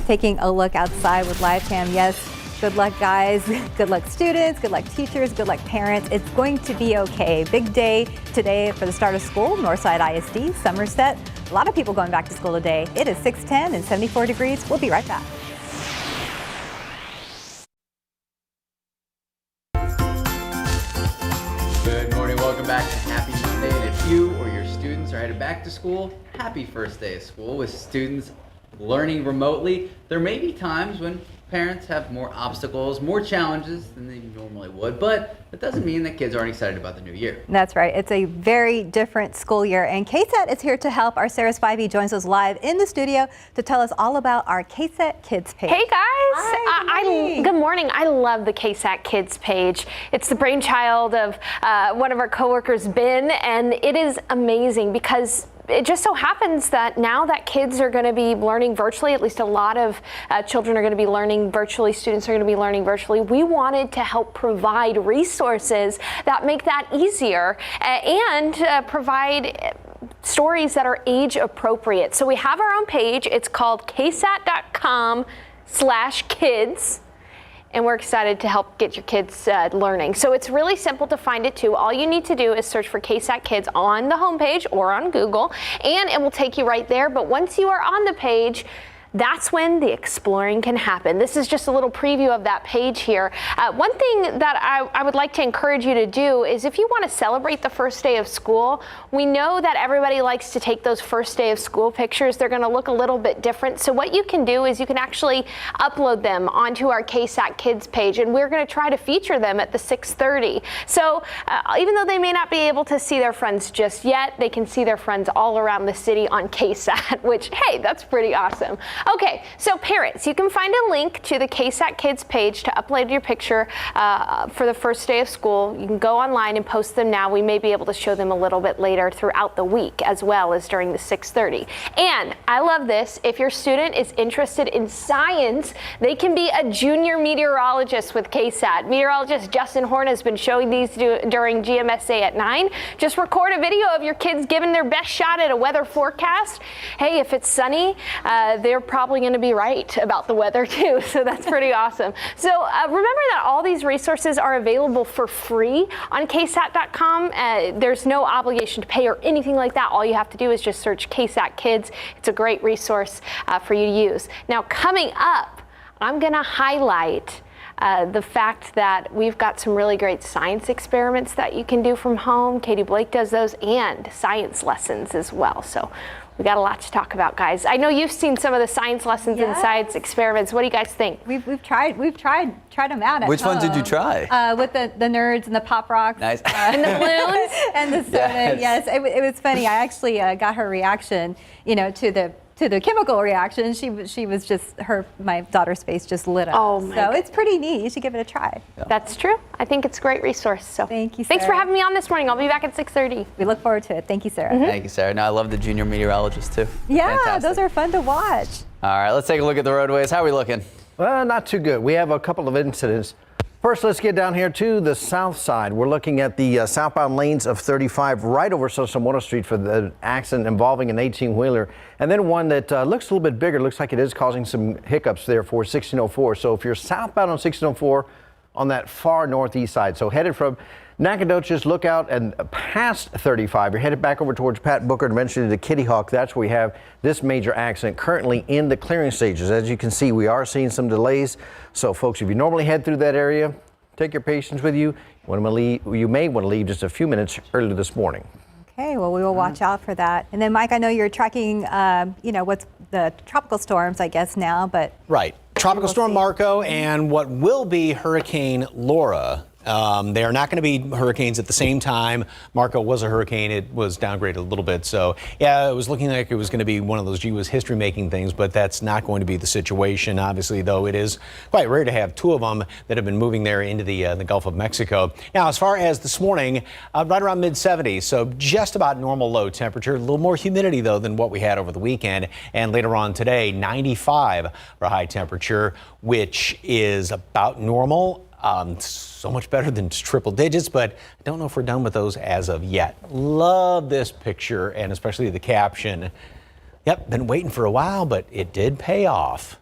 Taking a look outside with live cam. Yes. Good luck, guys. Good luck, students. Good luck, teachers. Good luck, parents. It's going to be okay. Big day today for the start of school. Northside ISD, Somerset. A lot of people going back to school today. It is 6:10 and 74 degrees. We'll be right back. Good morning. Welcome back to Happy Monday. And if you or your students are headed back to school, happy first day of school. With students learning remotely, there may be times when parents have more obstacles, more challenges than they normally would, but that doesn't mean that kids aren't excited about the new year. That's right. It's a very different school year, and KSAT is here to help. Our Sarah Spivey joins us live in the studio to tell us all about our KSAT Kids page. Hey guys! Hi, good morning. I love the KSAT Kids page. It's the brainchild of one of our coworkers, Ben, and it is amazing because it just so happens that now that kids are going to be learning virtually, at least a lot of children are going to be learning virtually, students are going to be learning virtually, we wanted to help provide resources that make that easier and provide stories that are age appropriate. So we have our own page. It's called ksat.com/kids. And we're excited to help get your kids learning. So it's really simple to find it too. All you need to do is search for KSAT Kids on the homepage or on Google, and it will take you right there. But once you are on the page, that's when the exploring can happen. This is just a little preview of that page here. One thing that I would like to encourage you to do is if you want to celebrate the first day of school, we know that everybody likes to take those first day of school pictures. They're going to look a little bit different. So what you can do is you can actually upload them onto our KSAT Kids page, and we're going to try to feature them at the 6:30. So even though they may not be able to see their friends just yet, they can see their friends all around the city on KSAT, which, hey, that's pretty awesome. Okay, so parents, you can find a link to the KSAT Kids page to upload your picture for the first day of school. You can go online and post them now. We may be able to show them a little bit later throughout the week as well as during the 6:30. And I love this. If your student is interested in science, they can be a junior meteorologist with KSAT. Meteorologist Justin Horn has been showing these during GMSA at 9. Just record a video of your kids giving their best shot at a weather forecast. Hey, if it's sunny, they're probably going to be right about the weather too, so that's pretty awesome. So remember that all these resources are available for free on ksat.com. There's no obligation to pay or anything like that. All you have to do is just search KSAT Kids. It's a great resource for you to use. Now coming up, I'm going to highlight the fact that we've got some really great science experiments that you can do from home. Katie Blake does those, and science lessons as well. So we got a lot to talk about, guys. I know you've seen some of the science lessons and science experiments. What do you guys think? We've tried them out at Which home. one did you try? With the nerds and the pop rocks. Nice. And the balloons. And the soda. Yes, it was funny. I actually got her reaction, to the to the chemical reaction, she was just my daughter's face just lit up. Oh my So it's pretty neat. You should give it a try. That's true. I think it's a great resource. So thank you, Sarah. Thanks for having me on this morning. I'll be back at 6:30. We look forward to it. Thank you, Sarah. Thank you, Sarah. No, I love the junior meteorologist too. Yeah, Fantastic. those are fun to watch. All right, let's take a look at the roadways. How are we looking? Well, not too good. We have a couple of incidents. First, let's get down here to the south side. We're looking at the southbound lanes of 35 right over Sosamono Street for the accident involving an 18-wheeler. And then one that looks a little bit bigger, looks like it is causing some hiccups there for 1604. So if you're southbound on 1604 on that far northeast side, so headed from Nacogdoches, look out and past 35. You're headed back over towards Pat Booker and eventually to Kitty Hawk. That's where we have this major accident currently in the clearing stages. As you can see, we are seeing some delays. So folks, if you normally head through that area, take your patience with you. You may want to leave just a few minutes early this morning. Okay, well, we will watch out for that. And then, Mike, I know you're tracking, what's the tropical storms, I guess, now, but... Right. Tropical Storm Marco and what will be Hurricane Laura. They are not going to be hurricanes at the same time. Marco was a hurricane. It was downgraded a little bit. So, yeah, it was looking like it was going to be one of those U.S. history-making things, but that's not going to be the situation. Obviously, though, it is quite rare to have two of them that have been moving there into the Gulf of Mexico. Now, as far as this morning, right around mid-70s, so just about normal low temperature. A little more humidity, though, than what we had over the weekend. And later on today, 95 for high temperature, which is about normal. So much better than triple digits, but I don't know if we're done with those as of yet. Love this picture and especially the caption. Yep, been waiting for a while, but it did pay off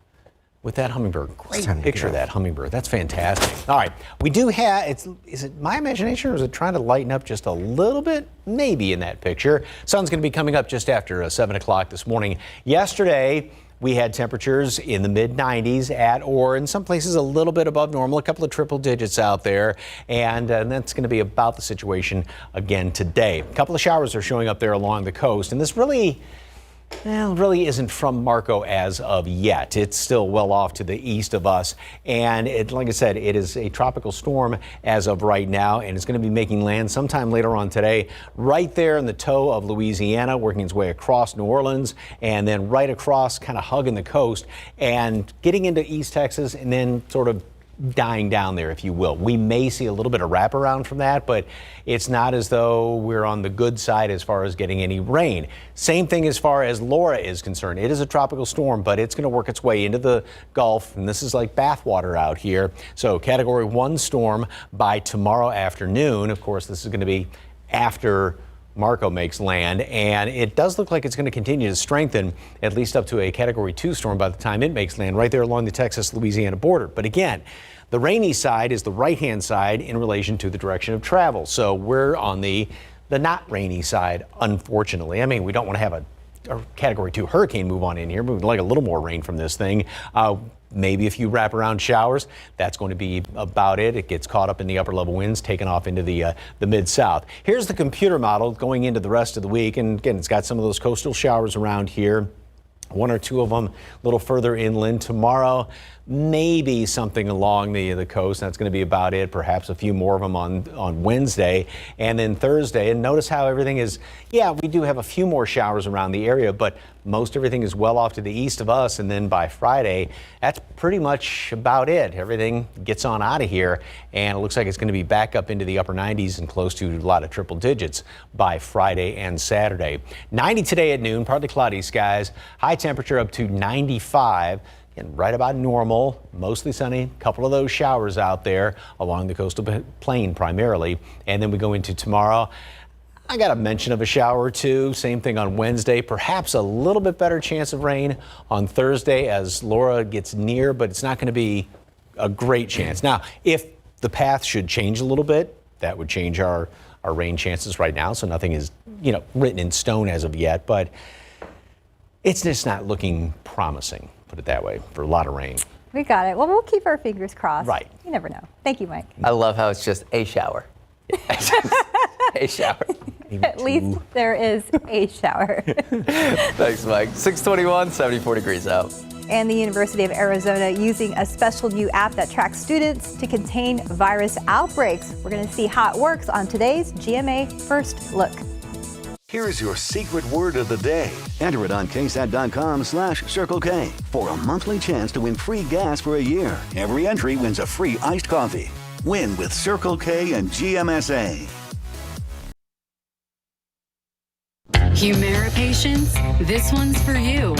with that hummingbird. Great picture of that hummingbird. That's fantastic. All right, we do have, is it my imagination or is it trying to lighten up just a little bit? Maybe in that picture. Sun's going to be coming up just after 7 o'clock this morning. Yesterday, we had temperatures in the mid-90s at or in some places a little bit above normal, a couple of triple digits out there. And that's going to be about the situation again today. A couple of showers are showing up there along the coast. And this really isn't from Marco as of yet. It's still well off to the east of us. And like I said, it is a tropical storm as of right now, and it's going to be making land sometime later on today, right there in the toe of Louisiana, working its way across New Orleans, and then right across, kind of hugging the coast, and getting into East Texas, and then sort of dying down there, if you will. We may see a little bit of wraparound from that, but it's not as though we're on the good side as far as getting any rain. Same thing as far as Laura is concerned. It is a tropical storm, but it's going to work its way into the Gulf, and this is like bathwater out here. So Category 1 storm by tomorrow afternoon. Of course, this is going to be after Marco makes land, and it does look like it's going to continue to strengthen at least up to a Category 2 storm by the time it makes land right there along the Texas-Louisiana border. But again, the rainy side is the right-hand side in relation to the direction of travel. So we're on the not rainy side, unfortunately. I mean, we don't want to have a Category 2 hurricane move on in here. We'd like a little more rain from this thing. Maybe a few wraparound showers. That's going to be about it. It gets caught up in the upper level winds, taken off into the mid-south. Here's the computer model going into the rest of the week. And again, it's got some of those coastal showers around here. One or two of them a little further inland. Tomorrow, maybe something along the coast. That's going to be about it. Perhaps a few more of them on Wednesday. And then Thursday. And notice how everything is, yeah, we do have a few more showers around the area, but most everything is well off to the east of us. And then by Friday, that's pretty much about it. Everything gets on out of here. And it looks like it's going to be back up into the upper 90s and close to a lot of triple digits by Friday and Saturday. 90 today at noon, partly cloudy skies. High temperature up to 95. And right about normal, mostly sunny, a couple of those showers out there along the coastal plain primarily. And then we go into tomorrow. I got a mention of a shower or two. Same thing on Wednesday. Perhaps a little bit better chance of rain on Thursday as Laura gets near, but it's not going to be a great chance. Now, if the path should change a little bit, that would change our rain chances right now. So nothing is, written in stone as of yet, but it's just not looking promising, put it that way, for a lot of rain. We got it. Well, we'll keep our fingers crossed. Right. You never know. Thank you, Mike. I love how it's just a shower. A shower. At least there is a shower. Thanks, Mike. 621, 74 degrees out. And the University of Arizona using a special new app that tracks students to contain virus outbreaks. We're going to see how it works on today's GMA First Look. Here's your secret word of the day. Enter it on ksat.com/Circle K for a monthly chance to win free gas for a year. Every entry wins a free iced coffee. Win with Circle K and GMSA. Humira patients, this one's for you.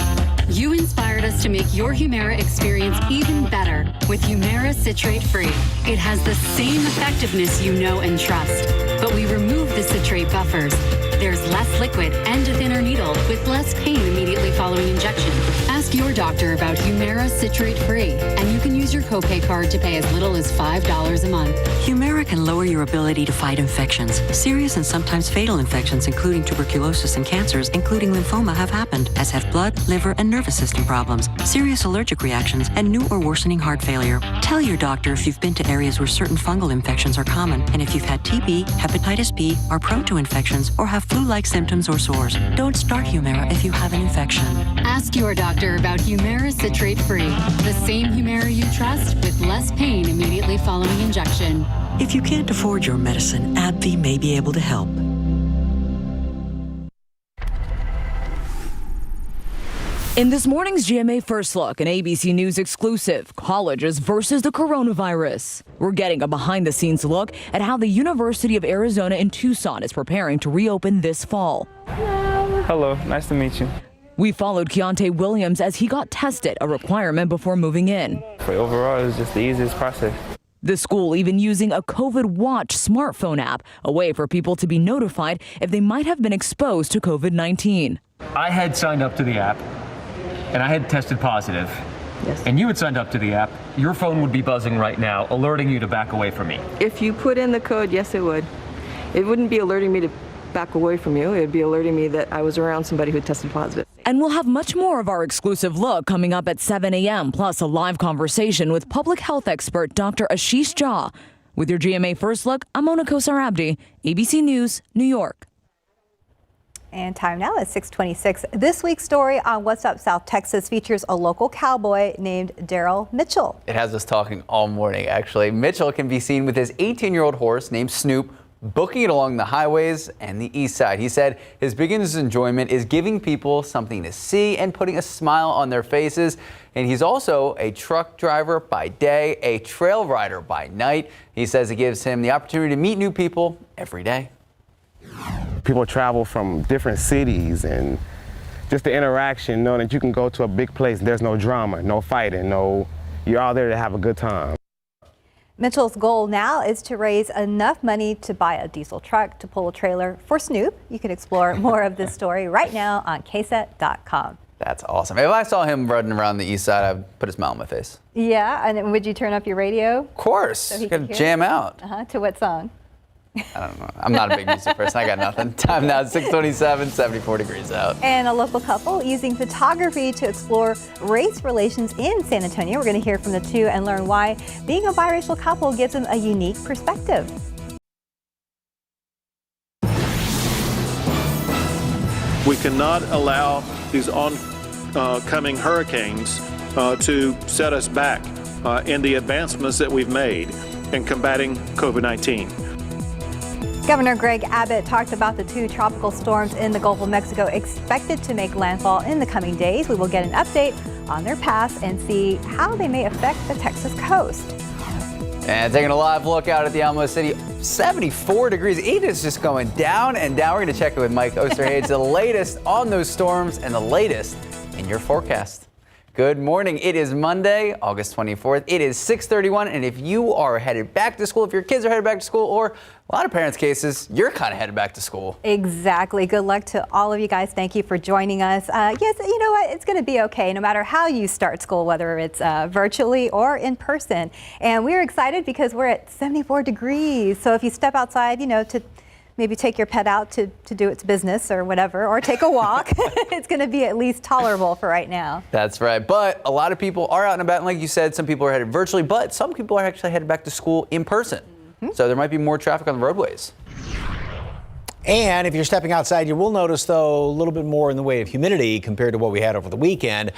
You inspired us to make your Humira experience even better with Humira Citrate Free. It has the same effectiveness you know and trust, but we remove the citrate buffers. There's less liquid and a thinner needle with less pain immediately following injection. Ask your doctor about Humira Citrate Free, and you can use your copay card to pay as little as $5 a month. Humira can lower your ability to fight infections. Serious and sometimes fatal infections, including tuberculosis and cancers, including lymphoma, have happened, as have blood, liver, and nervous system problems, serious allergic reactions, and new or worsening heart failure. Tell your doctor if you've been to areas where certain fungal infections are common, and if you've had TB, hepatitis B, are prone to infections, or have flu-like symptoms or sores. Don't start Humira if you have an infection. Ask your doctor about Humira Citrate Free, the same Humira you trust with less pain immediately following injection. If you can't afford your medicine, AbbVie may be able to help. In this morning's GMA First Look, an ABC News exclusive, colleges versus the coronavirus. We're getting a behind-the-scenes look at how the University of Arizona in Tucson is preparing to reopen this fall. Hello, nice to meet you. We followed Keontae Williams as he got tested, a requirement before moving in. Overall, it was just the easiest process. The school even using a COVID Watch smartphone app, a way for people to be notified if they might have been exposed to COVID-19. I had signed up to the app, and I had tested positive. Yes. And you had signed up to the app, your phone would be buzzing right now, alerting you to back away from me. If you put in the code, yes, it would. It wouldn't be alerting me to back away from you. It would be alerting me that I was around somebody who tested positive. And we'll have much more of our exclusive look coming up at 7 a.m., plus a live conversation with public health expert Dr. Ashish Jha. With your GMA First Look, I'm Mona Kosar Abdi, ABC News, New York. And time now is 6:26. This week's story on What's Up South Texas features a local cowboy named Daryl Mitchell. It has us talking all morning, actually. Mitchell can be seen with his 18-year-old horse named Snoop, booking it along the highways and the east side. He said his biggest enjoyment is giving people something to see and putting a smile on their faces. And he's also a truck driver by day, a trail rider by night. He says it gives him the opportunity to meet new people every day. People travel from different cities, and just the interaction, knowing that you can go to a big place, there's no drama, no fighting, you're all there to have a good time. Mitchell's goal now is to raise enough money to buy a diesel truck to pull a trailer for Snoop. You can explore more of this story right now on KSAT.com. That's awesome. If I saw him running around the east side, I'd put a smile on my face. Yeah, and would you turn up your radio? Of course. So he could could jam out. To what song? I don't know. I'm not a big music person. I got nothing. Time now, 6:27, 74 degrees out. And a local couple using photography to explore race relations in San Antonio. We're going to hear from the two and learn why being a biracial couple gives them a unique perspective. We cannot allow these oncoming hurricanes to set us back in the advancements that we've made in combating COVID-19. Governor Greg Abbott talked about the two tropical storms in the Gulf of Mexico expected to make landfall in the coming days. We will get an update on their paths and see how they may affect the Texas coast. And taking a live look out at the Alamo City, 74 degrees. It is just going down and down. We're going to check it with Mike Osterhage, the latest on those storms and the latest in your forecast. Good morning. It is Monday, August 24th. It is 6:31, and if you are headed back to school, if your kids are headed back to school, or a lot of parents' cases, you're kind of headed back to school. Exactly. Good luck to all of you guys. Thank you for joining us. Yes, you know what? It's going to be okay no matter how you start school, whether it's virtually or in person. And we're excited because we're at 74 degrees. So if you step outside, to maybe take your pet out to do its business or whatever, or take a walk, it's going to be at least tolerable for right now. That's right. But a lot of people are out and about. And like you said, some people are headed virtually, but some people are actually headed back to school in person. So there might be more traffic on the roadways. And if you're stepping outside, you will notice, though, a little bit more in the way of humidity compared to what we had over the weekend.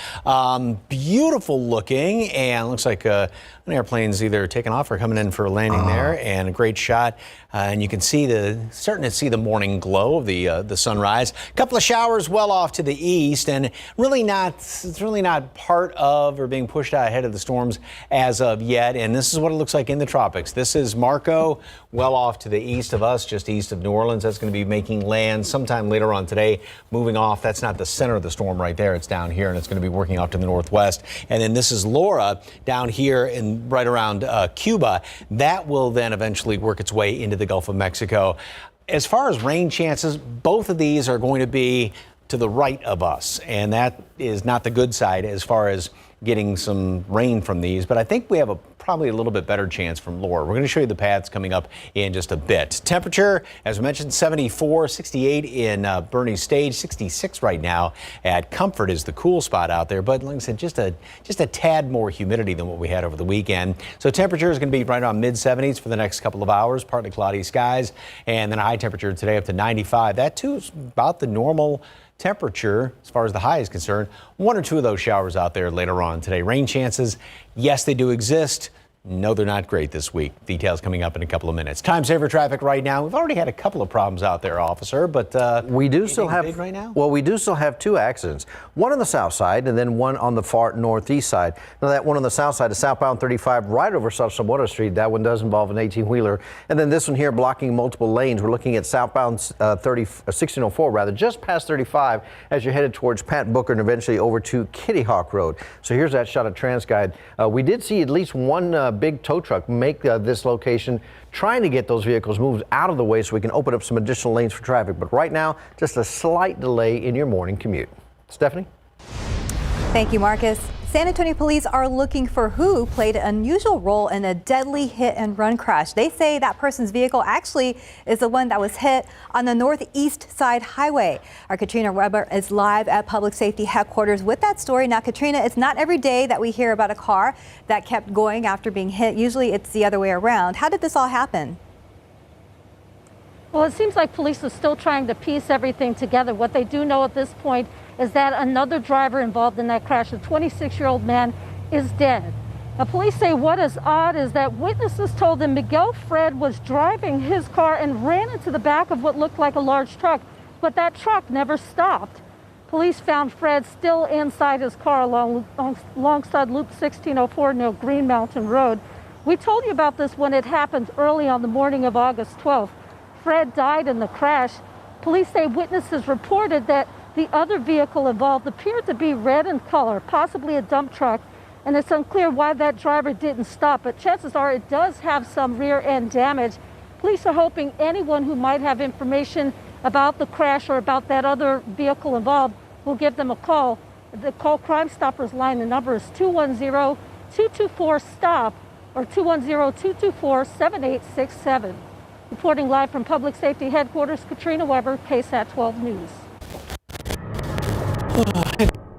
Beautiful looking, and looks like an airplane's either taking off or coming in for a landing there, and a great shot. And you can see starting to see the morning glow of the sunrise. A couple of showers well off to the east, and it's really not part of or being pushed out ahead of the storms as of yet. And this is what it looks like in the tropics. This is Marco, well off to the east of us, just east of New Orleans. That's going to be making land sometime later on today, moving off. That's not the center of the storm right there. It's down here, and it's going to be working off to the northwest. And then this is Laura down here in right around Cuba. That will then eventually work its way into the Gulf of Mexico. As far as rain chances, both of these are going to be to the right of us, and that is not the good side as far as getting some rain from these, but I think we have probably a little bit better chance from Laura. We're going to show you the paths coming up in just a bit. Temperature, as we mentioned, 74, 68 in Bernie's Stage, 66 right now at Comfort is the cool spot out there, but like I said, just a tad more humidity than what we had over the weekend. So temperature is going to be right around mid-70s for the next couple of hours, partly cloudy skies, and then a high temperature today up to 95. That too is about the normal temperature as far as the high is concerned. One or two of those showers out there later on today. Rain chances, yes, they do exist. No, they're not great this week. Details coming up in a couple of minutes. Time saver traffic right now. We've already had a couple of problems out there, officer, but we do still have big right now. Well, we do still have two accidents. One on the south side and then one on the far northeast side. Now that one on the south side is southbound 35 right over South Street. That one does involve an 18-wheeler. And then this one here blocking multiple lanes. We're looking at southbound 1604 rather, just past 35 as you're headed towards Pat Booker and eventually over to Kitty Hawk Road. So here's that shot of TransGuide. We did see at least one big tow truck make this location, trying to get those vehicles moved out of the way so we can open up some additional lanes for traffic. But right now, just a slight delay in your morning commute. Stephanie? Thank you, Marcus. San Antonio police are looking for who played an unusual role in a deadly hit-and-run crash. They say that person's vehicle actually is the one that was hit on the northeast side highway. Our Katrina Weber is live at Public Safety Headquarters with that story. Now, Katrina, it's not every day that we hear about a car that kept going after being hit. Usually it's the other way around. How did this all happen? Well, it seems like police are still trying to piece everything together. What they do know at this point is that another driver involved in that crash, a 26-year-old man, is dead. Now, police say what is odd is that witnesses told them Miguel Fred was driving his car and ran into the back of what looked like a large truck, but that truck never stopped. Police found Fred still inside his car alongside Loop 1604 near Green Mountain Road. We told you about this when it happened early on the morning of August 12th. Fred died in the crash. Police say witnesses reported that the other vehicle involved appeared to be red in color, possibly a dump truck, and it's unclear why that driver didn't stop, but chances are it does have some rear end damage. Police are hoping anyone who might have information about the crash or about that other vehicle involved will give them a call. The Call Crime Stoppers line, the number is 210-224-STOP or 210-224-7867. Reporting live from Public Safety Headquarters, Katrina Weber, KSAT 12 News.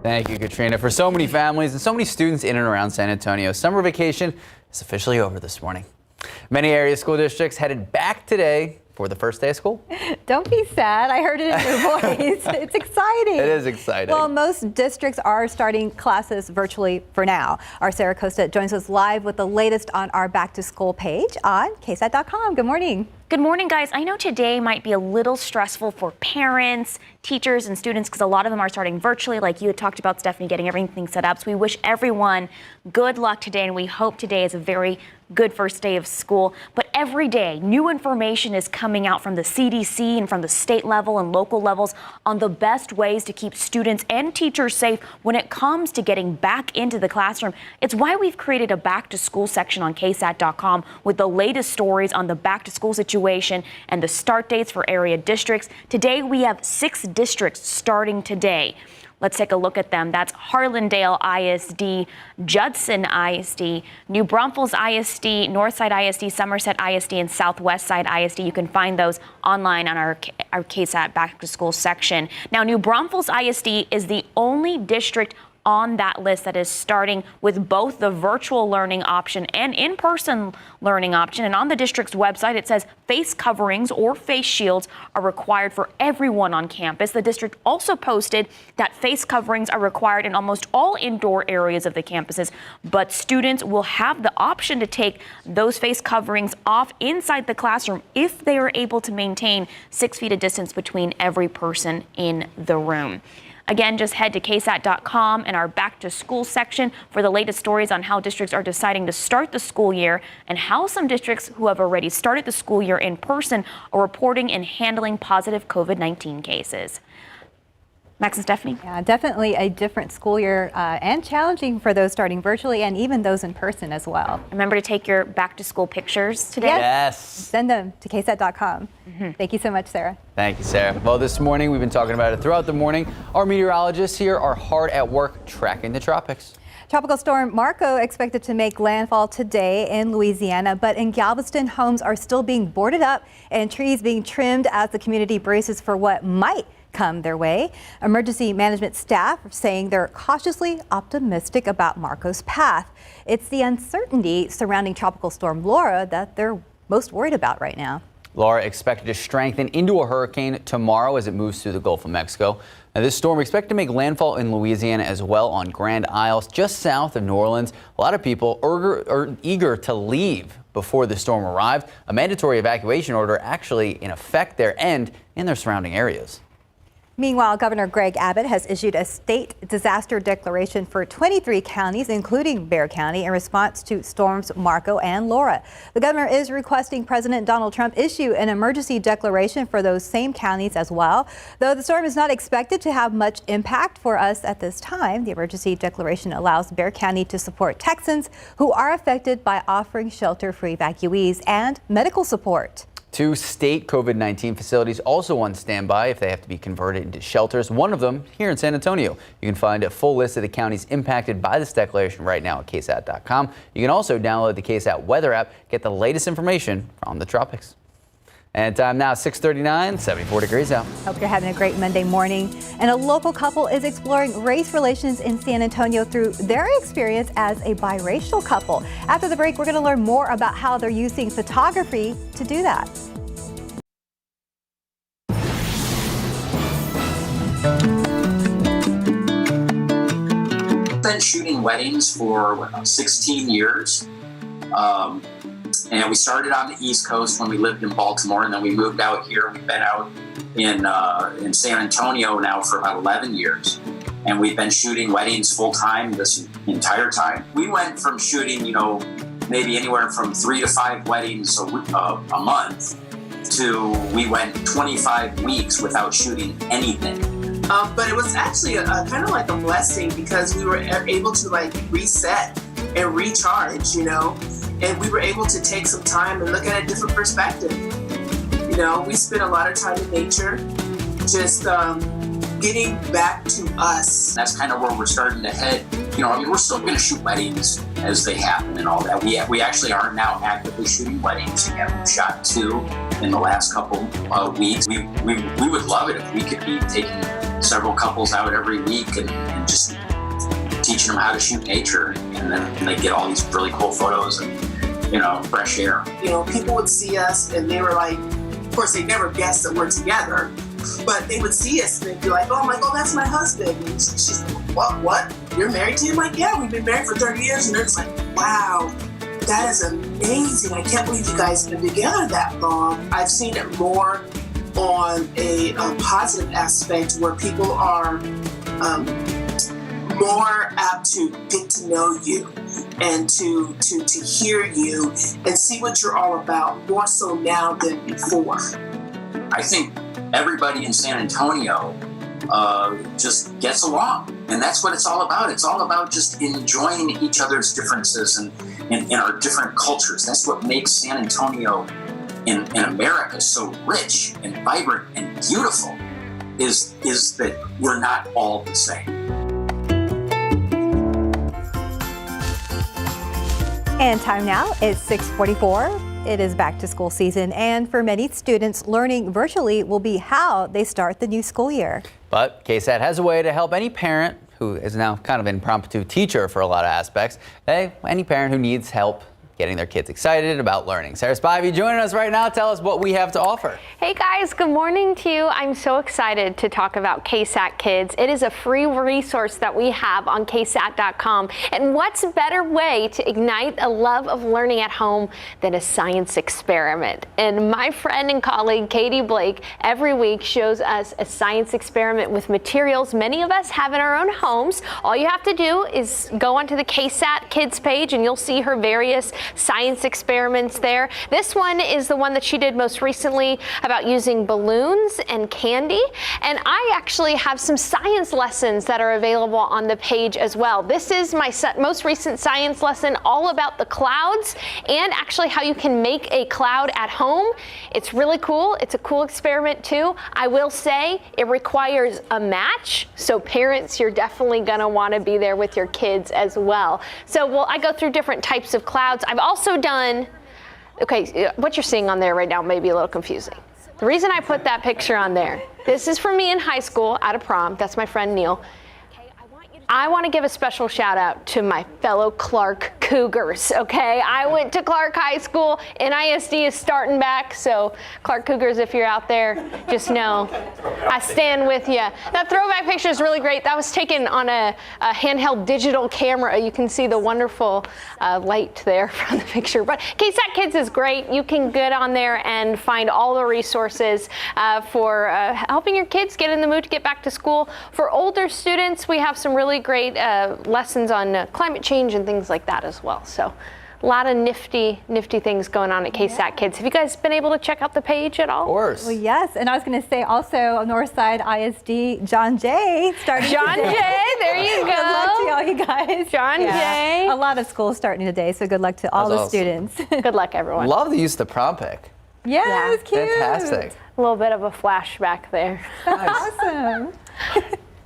Thank you, Katrina. For so many families and so many students in and around San Antonio, summer vacation is officially over this morning. Many area school districts headed back today for the first day of school. Don't be sad. I heard it in your voice. It's exciting. It is exciting. Well, most districts are starting classes virtually for now. Our Sarah Costa joins us live with the latest on our back to school page on KSAT.com. Good morning. Good morning, guys. I know today might be a little stressful for parents, teachers, and students because a lot of them are starting virtually, like you had talked about, Stephanie, getting everything set up. So we wish everyone good luck today, and we hope today is a very good first day of school. But every day, new information is coming out from the CDC and from the state level and local levels on the best ways to keep students and teachers safe when it comes to getting back into the classroom. It's why we've created a back to school section on KSAT.com with the latest stories on the back to school situation and the start dates for area districts. Today, we have 6 districts starting today. Let's take a look at them. That's Harlandale ISD, Judson ISD, New Braunfels ISD, Northside ISD, Somerset ISD, and Southwest Side ISD. You can find those online on our KSAT Back to School section. Now, New Braunfels ISD is the only district on that list that is starting with both the virtual learning option and in-person learning option. And on the district's website, it says face coverings or face shields are required for everyone on campus. The district also posted that face coverings are required in almost all indoor areas of the campuses, but students will have the option to take those face coverings off inside the classroom if they are able to maintain 6 feet of distance between every person in the room. Again, just head to KSAT.com and our back to school section for the latest stories on how districts are deciding to start the school year and how some districts who have already started the school year in person are reporting and handling positive COVID-19 cases. Max and Stephanie? Yeah, definitely a different school year and challenging for those starting virtually and even those in person as well. Remember to take your back to school pictures today? Yes. Send them to KSAT.com. Thank you so much, Sarah. Thank you, Sarah. Well, this morning we've been talking about it throughout the morning. Our meteorologists here are hard at work tracking the tropics. Tropical storm Marco expected to make landfall today in Louisiana, but in Galveston, homes are still being boarded up and trees being trimmed as the community braces for what might come their way. Emergency management staff are saying they're cautiously optimistic about Marco's path. It's the uncertainty surrounding Tropical Storm Laura that they're most worried about right now. Laura expected to strengthen into a hurricane tomorrow as it moves through the Gulf of Mexico. Now, this storm expected to make landfall in Louisiana as well on Grand Isles, just south of New Orleans. A lot of people are eager to leave before the storm arrived. A mandatory evacuation order actually in effect there and in their surrounding areas. Meanwhile, Governor Greg Abbott has issued a state disaster declaration for 23 counties, including Bexar County, in response to storms Marco and Laura. The governor is requesting President Donald Trump issue an emergency declaration for those same counties as well. Though the storm is not expected to have much impact for us at this time, the emergency declaration allows Bexar County to support Texans who are affected by offering shelter for evacuees and medical support. 2 state COVID-19 facilities also on standby if they have to be converted into shelters. One of them here in San Antonio. You can find a full list of the counties impacted by this declaration right now at KSAT.com. You can also download the KSAT weather app, get the latest information from the tropics. And time now 6:39, 74 degrees out. Hope you're having a great Monday morning. And a local couple is exploring race relations in San Antonio through their experience as a biracial couple. After the break, we're going to learn more about how they're using photography to do that. I've been shooting weddings for 16 years. And we started on the East Coast when we lived in Baltimore, and then we moved out here. We've been out in San Antonio now for about 11 years. And we've been shooting weddings full time this entire time. We went from shooting, maybe anywhere from 3 to 5 weddings a month to we went 25 weeks without shooting anything. But it was actually kind of like a blessing because we were able to reset and recharge, and we were able to take some time and look at a different perspective. We spent a lot of time in nature, just getting back to us. That's kind of where we're starting to head. We're still going to shoot weddings as they happen and all that. We actually are now actively shooting weddings again. We've shot 2 in the last couple weeks. We would love it if we could be taking several couples out every week and just teaching them how to shoot nature, and then they get all these really cool photos and fresh air. People would see us and they were like, of course they never guessed that we're together, but they would see us and they'd be like, oh, I'm like, oh, that's my husband. And she's like, what? You're married to him? Like, yeah, we've been married for 30 years. And they're just like, wow, that is amazing. I can't believe you guys have been together that long. I've seen it more on a positive aspect where people are more apt to get to know you and to hear you and see what you're all about, more so now than before. I think everybody in San Antonio just gets along, and that's what it's all about. It's all about just enjoying each other's differences and in our different cultures. That's what makes San Antonio in America so rich and vibrant and beautiful, is that we're not all the same. And time now is 6:44. It is back to school season, and for many students, learning virtually will be how they start the new school year. But KSAT has a way to help any parent who is now kind of an impromptu teacher for a lot of aspects. Hey, any parent who needs help getting their kids excited about learning. Sarah Spivey joining us right now. Tell us what we have to offer. Hey guys, good morning to you. I'm so excited to talk about KSAT Kids. It is a free resource that we have on KSAT.com. And what's a better way to ignite a love of learning at home than a science experiment? And my friend and colleague Katie Blake every week shows us a science experiment with materials many of us have in our own homes. All you have to do is go onto the KSAT Kids page and you'll see her various science experiments there. This one is the one that she did most recently about using balloons and candy. And I actually have some science lessons that are available on the page as well. This is my most recent science lesson all about the clouds and actually how you can make a cloud at home. It's really cool. It's a cool experiment too. I will say it requires a match. So parents, you're definitely gonna wanna be there with your kids as well. So I go through different types of clouds. I've also done, okay, what you're seeing on there right now may be a little confusing. The reason I put that picture on there, this is for me in high school at a prom. That's my friend Neil. I want to give a special shout out to my fellow Clark Cougars, okay? I went to Clark High School. NISD is starting back, so Clark Cougars, if you're out there, just know I stand with you. That throwback picture is really great. That was taken on a handheld digital camera. You can see the wonderful light there from the picture. But KSAT Kids is great. You can get on there and find all the resources for helping your kids get in the mood to get back to school. For older students, we have some really great lessons on climate change and things like that as well. So a lot of nifty things going on at KSAT Kids. Have you guys been able to check out the page at all? Of course. Well, yes, and I was going to say also Northside ISD, John Jay starting John today. Jay, there you go. Good luck to all you guys. John Jay. A lot of schools starting today, so good luck to all the students. Good luck, everyone. Love the use of the prom pic. Yeah, it was cute. Fantastic. A little bit of a flashback there. Awesome.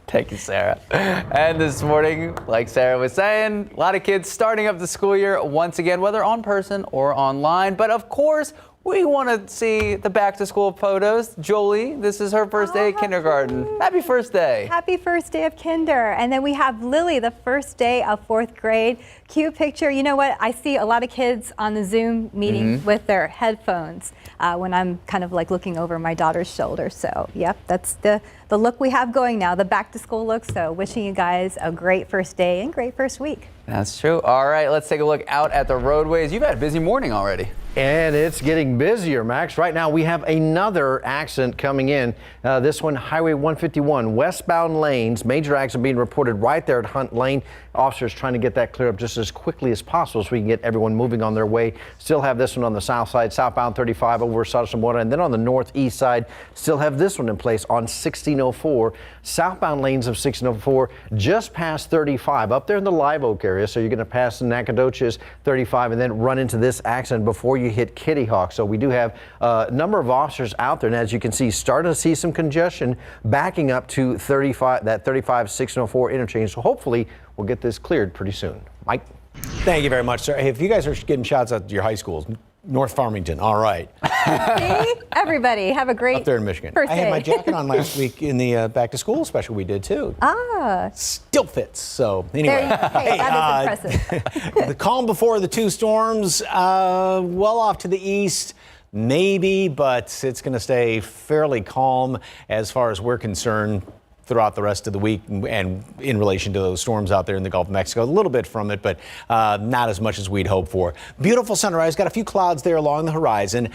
Thank you, Sarah. And this morning, like Sarah was saying, a lot of kids starting up the school year once again, whether on person or online. But of course, we want to see the back to school photos. Jolie, this is her first day at kindergarten. Happy first day. Happy first day of kinder. And then we have Lily, the first day of 4th grade. Cute picture. You know what? I see a lot of kids on the Zoom meeting with their headphones when I'm kind of like looking over my daughter's shoulder. So, yep, that's the look we have going now, the back to school look. So wishing you guys a great first day and great first week. That's true. All right, let's take a look out at the roadways. You've had a busy morning already. And it's getting busier, Max. Right now, we have another accident coming in. This one, Highway 151, westbound lanes. Major accident being reported right there at Hunt Lane. Officers trying to get that cleared up just as quickly as possible so we can get everyone moving on their way. Still have this one on the south side, southbound 35 over Sodom. And then on the northeast side, still have this one in place on 1604. Southbound lanes of 1604 just past 35 up there in the Live Oak area. So you're going to pass Nacogdoches 35 and then run into this accident before you hit Kitty Hawk. So we do have a number of officers out there, and as you can see, starting to see some congestion backing up to 35, that 35-1604 interchange. So hopefully we'll get this cleared pretty soon. Mike. Thank you very much, sir. Hey, if you guys are getting shots at your high schools, North Farmington, all right. See? Everybody, have a great Up there in Michigan. first I had day. my jacket on last week in the back to school special we did too. Ah. Still fits. So anyway. Hey, that is impressive. The calm before the two storms, well off to the east. Maybe, but it's going to stay fairly calm as far as we're concerned throughout the rest of the week and in relation to those storms out there in the Gulf of Mexico. A little bit from it, but not as much as we'd hoped for. Beautiful sunrise. Got a few clouds there along the horizon.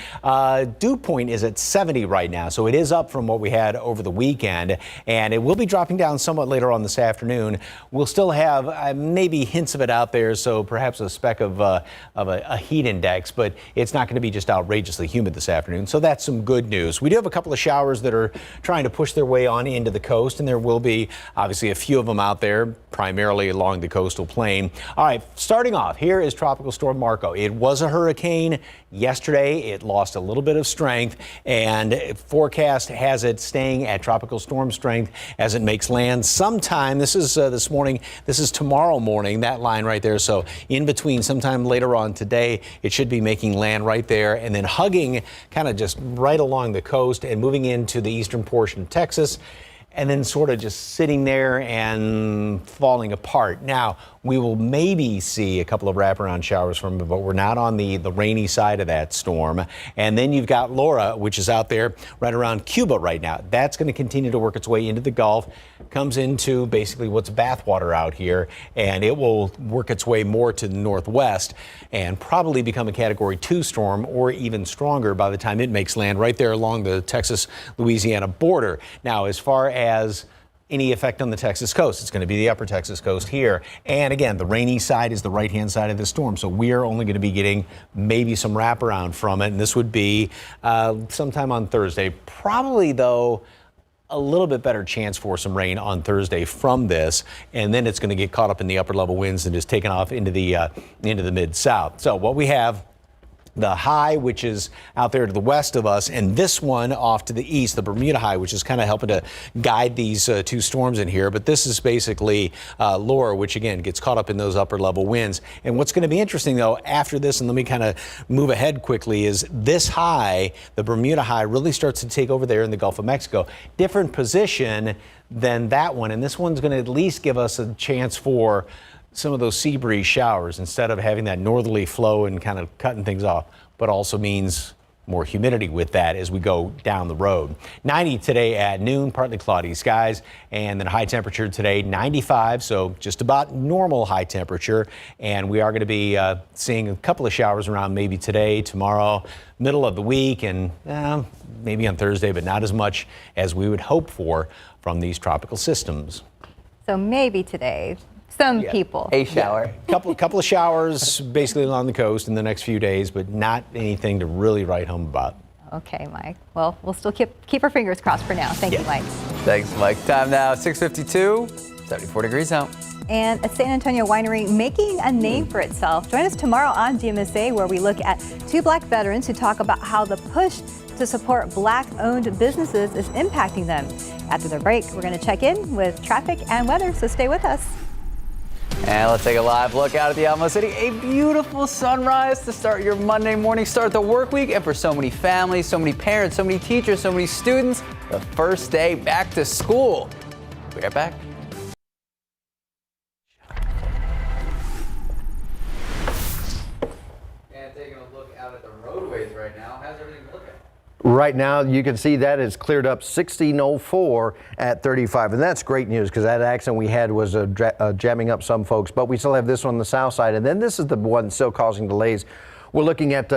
Dew point is at 70 right now, so it is up from what we had over the weekend, and it will be dropping down somewhat later on this afternoon. We'll still have maybe hints of it out there, so perhaps a speck of a heat index, but it's not going to be just outrageously humid this afternoon, so that's some good news. We do have a couple of showers that are trying to push their way on into the coast, and there will be obviously a few of them out there, primarily along the coastal plain. All right, starting off, here is Tropical Storm Marco. It was a hurricane yesterday. It lost a little bit of strength, and forecast has it staying at tropical storm strength as it makes land sometime. This is this morning. This is tomorrow morning, that line right there. So in between, sometime later on today, it should be making land right there and then hugging kind of just right along the coast and moving into the eastern portion of Texas. and then sort of just sitting there and falling apart. Now, we will maybe see a couple of wraparound showers from it, but we're not on the rainy side of that storm. And then you've got Laura, which is out there right around Cuba right now. That's going to continue to work its way into the Gulf, comes into basically what's bathwater out here, and it will work its way more to the northwest and probably become a Category 2 storm or even stronger by the time it makes land right there along the Texas-Louisiana border. Now, as far as any effect on the Texas coast, it's going to be the upper Texas coast here. And again, the rainy side is the right-hand side of the storm. So we are only going to be getting maybe some wraparound from it. And this would be sometime on Thursday. Probably, though, a little bit better chance for some rain on Thursday from this. And then it's going to get caught up in the upper level winds and just taken off into the mid-south. So what we have, the high, which is out there to the west of us, and this one off to the east, the Bermuda high, which is kind of helping to guide these two storms in here. But this is basically Laura, which again gets caught up in those upper level winds. And what's going to be interesting, though, after this, and let me kind of move ahead quickly, is this high, the Bermuda high, really starts to take over there in the Gulf of Mexico. Different position than that one, and this one's going to at least give us a chance for some of those sea breeze showers instead of having that northerly flow and kind of cutting things off, but also means more humidity with that as we go down the road. 90 today at noon, partly cloudy skies, and then high temperature today, 95, so just about normal high temperature. And we are going to be seeing a couple of showers around maybe today, tomorrow, middle of the week, and maybe on Thursday, but not as much as we would hope for from these tropical systems. So maybe today. Some people. A shower. Yeah. Couple of showers basically along the coast in the next few days, but not anything to really write home about. Okay, Mike. Well, we'll still keep our fingers crossed for now. Thank you, Mike. Thanks, Mike. Time now, 6:52, 74 degrees out. And a San Antonio winery making a name for itself. Join us tomorrow on GMSA, where we look at two Black veterans who talk about how the push to support Black-owned businesses is impacting them. After the break, we're going to check in with traffic and weather, so stay with us. And let's take a live look out at the Alamo City. A beautiful sunrise to start your Monday morning, start the work week. And for so many families, so many parents, so many teachers, so many students, the first day back to school. We'll be right back. And taking a look out at the roadways right now. How's everything looking? Right now, you can see that it's cleared up 1604 at 35, and that's great news because that accident we had was jamming up some folks, but we still have this one on the south side, and then this is the one still causing delays. We're looking at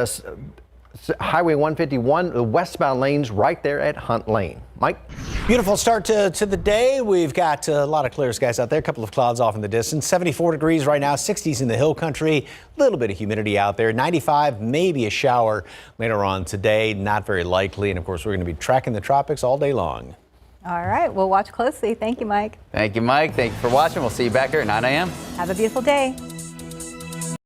Highway 151, the westbound lanes right there at Hunt Lane. Mike? Beautiful start to the day. We've got a lot of clear skies out there, a couple of clouds off in the distance. 74 degrees right now, 60s in the hill country, a little bit of humidity out there. 95, maybe a shower later on today, not very likely. And of course, we're going to be tracking the tropics all day long. All right, we'll watch closely. Thank you, Mike. Thank you, Mike. Thank you for watching. We'll see you back here at 9 a.m. Have a beautiful day.